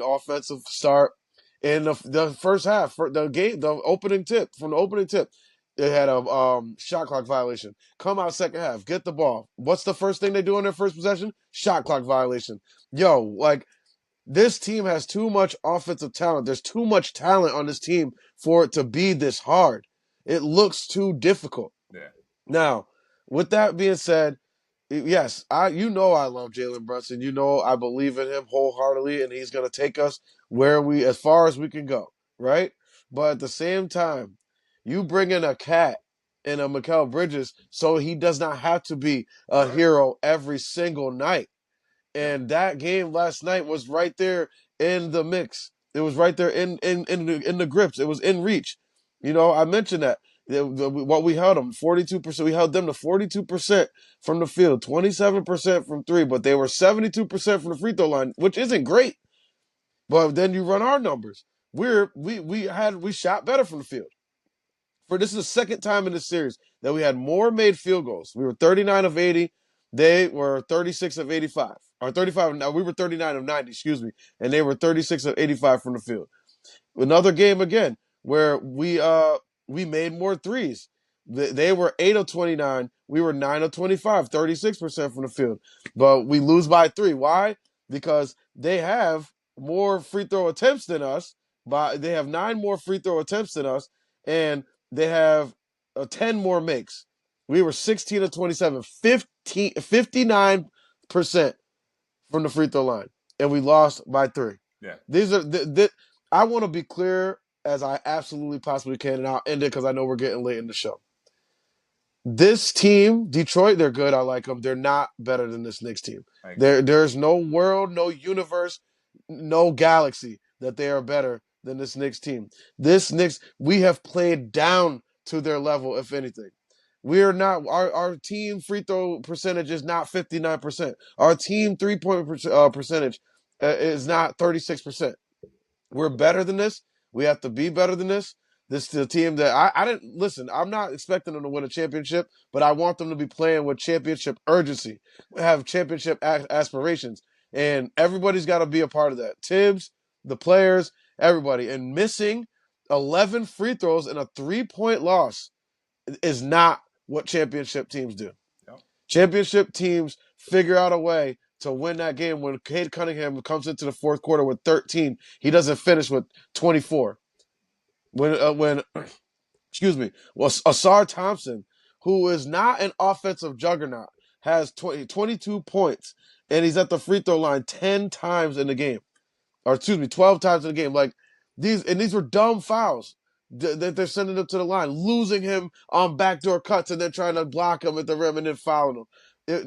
offensive start in the first half. For the game, the opening tip from the opening tip, they had a shot clock violation. Come out second half, get the ball. What's the first thing they do on their first possession? Shot clock violation. Yo, like this team has too much offensive talent. There's too much talent on this team for it to be this hard. It looks too difficult. Yeah. Now, with that being said, yes, I love Jalen Brunson. You know I believe in him wholeheartedly, and he's gonna take us as far as we can go, right? But at the same time, you bring in a cat and a Mikal Bridges so he does not have to be a Right. hero every single night. Yep. And that game last night was right there in the mix. It was right there in the grips. It was in reach. I mentioned that what we held them 42%. We held them to 42% from the field, 27% from three, but they were 72% from the free throw line, which isn't great. But then you run our numbers. We shot better from the field. This is the second time in this series that we had more made field goals. We were 39 of 80. They were 36 of 85. Or 35. No, we were 39 of 90, excuse me. And they were 36 of 85 from the field. Another game again where we made more threes. They were 8 of 29. We were 9 of 25, 36% from the field. But we lose by 3. Why? Because they have more free throw attempts than us. They have 9 more free throw attempts than us, and they have 10 more makes. We were 16 of 27, 59% from the free throw line, and we lost by 3. Yeah. These are I want to be clear as I absolutely possibly can, and I'll end it because I know we're getting late in the show. This team, Detroit, they're good. I like them. They're not better than this Knicks team. There's no world, no universe, no galaxy that they are better than this Knicks team. This Knicks, we have played down to their level, if anything. We are not our team free throw percentage is not 59%. Our team 3-point percentage is not 36%. We're better than this. We have to be better than this. This is a team that I didn't listen. I'm not expecting them to win a championship, but I want them to be playing with championship urgency, have championship aspirations, and everybody's got to be a part of that. Tibbs, the players, everybody, and missing 11 free throws in a 3-point loss is not what championship teams do. Yep. Championship teams figure out a way to win that game. When Cade Cunningham comes into the fourth quarter with 13, he doesn't finish with 24. When excuse me, well, Asar Thompson, who is not an offensive juggernaut, has 22 points, and he's at the free throw line 10 times in the game. Or excuse me, 12 times in the game. Like these were dumb fouls that they're sending him to the line, losing him on backdoor cuts and then trying to block him at the rim and then fouling him.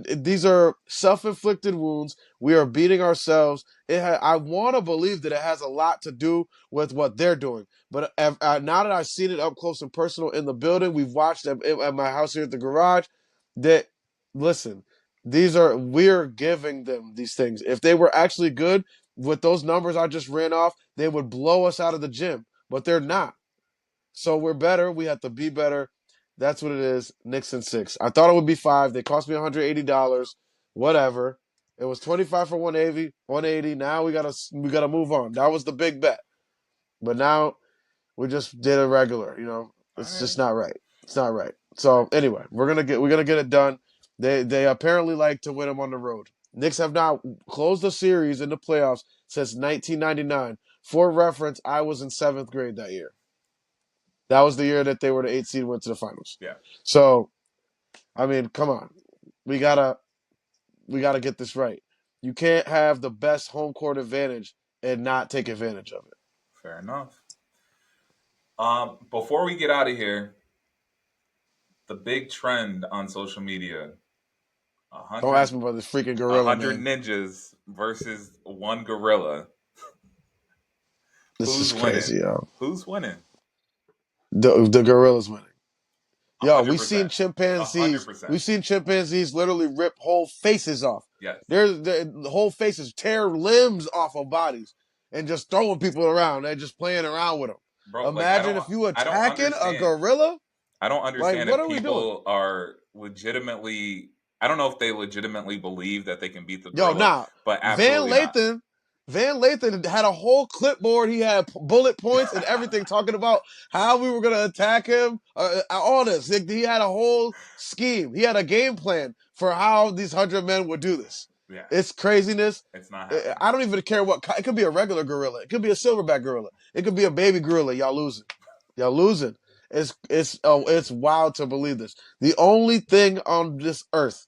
These are self-inflicted wounds. We are beating ourselves. I want to believe that it has a lot to do with what they're doing. But now that I've seen it up close and personal in the building, we've watched at my house here at the garage, that, listen, we're giving them these things. If they were actually good with those numbers I just ran off, they would blow us out of the gym. But they're not. So we're better. We have to be better. That's what it is. Knicks and 6. I thought it would be 5. They cost me $180. Whatever. It was 25 for 180. 180. Now we gotta move on. That was the big bet. But now we just did a regular. It's just not right. It's not right. So anyway, we're gonna get it done. They apparently like to win them on the road. Knicks have not closed a series in the playoffs since 1999. For reference, I was in 7th grade that year. That was the year that they were the 8th seed, went to the finals. Yeah. So, I mean, come on, we gotta get this right. You can't have the best home court advantage and not take advantage of it. Fair enough. Before we get out of here, the big trend on social media: Don't 100, ask me about this freaking gorilla, 100 man. ninjas versus one gorilla. This is Who's winning? crazy, yo. Who's winning? The gorilla's winning. Yo, hundred percent, 100%. we've seen chimpanzees literally rip whole faces off. Yes, The whole faces tear limbs off of bodies and just throwing people around. They're just playing around with them. bro. Like Imagine if you I don't attacking a understand. gorilla. I don't Like, understand what if are we doing? people are legitimately. I don't know if they legitimately believe that they can beat the Yo, gorilla, nah. but Van absolutely not. Lathan, Van Lathan had a whole clipboard. He had bullet points and everything talking about how we were gonna attack him. All this. He had a whole scheme. He had a game plan for how these 100 men would do this. Yeah, It's craziness. it's not happening. I don't even care what. It could be a regular gorilla. It could be a silverback gorilla. It could be a baby gorilla. Y'all losing. Y'all losing. It's wild to believe this. The only thing on this earth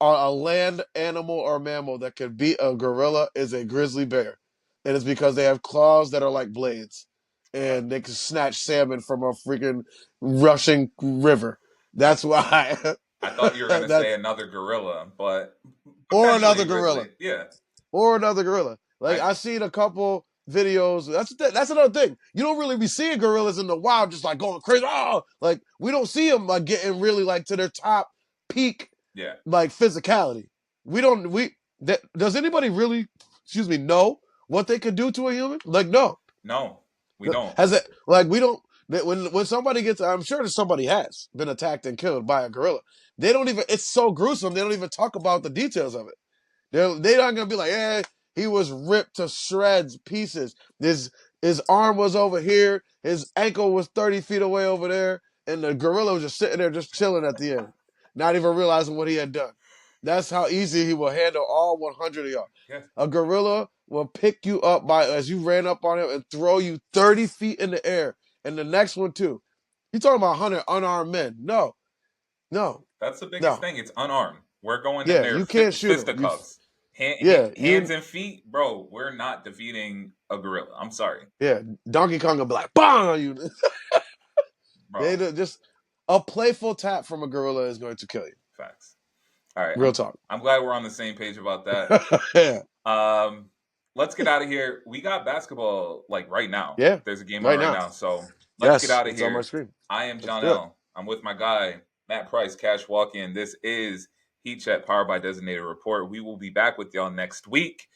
a land animal or mammal that could beat a gorilla is a grizzly bear. And it's because they have claws that are like blades. Uh, And they can snatch salmon from a freaking rushing river. I That's why. I thought you were gonna say That's another gorilla, but or potentially another a gorilla. grizzly. Yeah, Or another gorilla. Like I I've seen a couple videos. That's another thing. You don't really be seeing gorillas in the wild just like going crazy. Oh, like we don't see them like getting really like to their top peak yeah. like physicality. We don't we that does anybody really know what they could do to a human? Like no. No, we don't. Has it like we don't when somebody gets I'm sure that somebody has been attacked and killed by a gorilla. They don't even it's so gruesome they don't even talk about the details of it. They're not gonna be like, yeah, he was ripped to shreds, pieces. His arm was over here, his ankle was 30 feet away over there, and the gorilla was just sitting there just chilling at the end, not even realizing what he had done. That's how easy he will handle all 100 of y'all. Yes. A gorilla will pick you up by as you ran up on him and throw you 30 feet in the air. And the next one too. You talking about 100 unarmed men. No, no, That's the biggest no. thing. It's unarmed. We're going in Yeah, there you can't shoot him. fisticuffs. You Hands and feet, bro. We're not defeating a gorilla. I'm sorry, Yeah, Donkey Kong will be like, bang on you. bro. Just a playful tap from a gorilla is going to kill you. Facts. All right. Real talk. I'm glad we're on the same page about that. Yeah, Um, let's get out of here. We got basketball like right now. yeah. There's a game on Right right now. now. So let's get Yes, out of it's on my here. screen. I am Let's do it. Johnell. I'm with my guy, Matt Price, Cash Walk In. This is Heat Check powered by Designated Report. We will be back with y'all next week.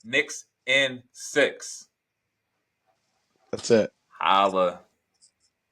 Knicks in 6. That's it. Holla.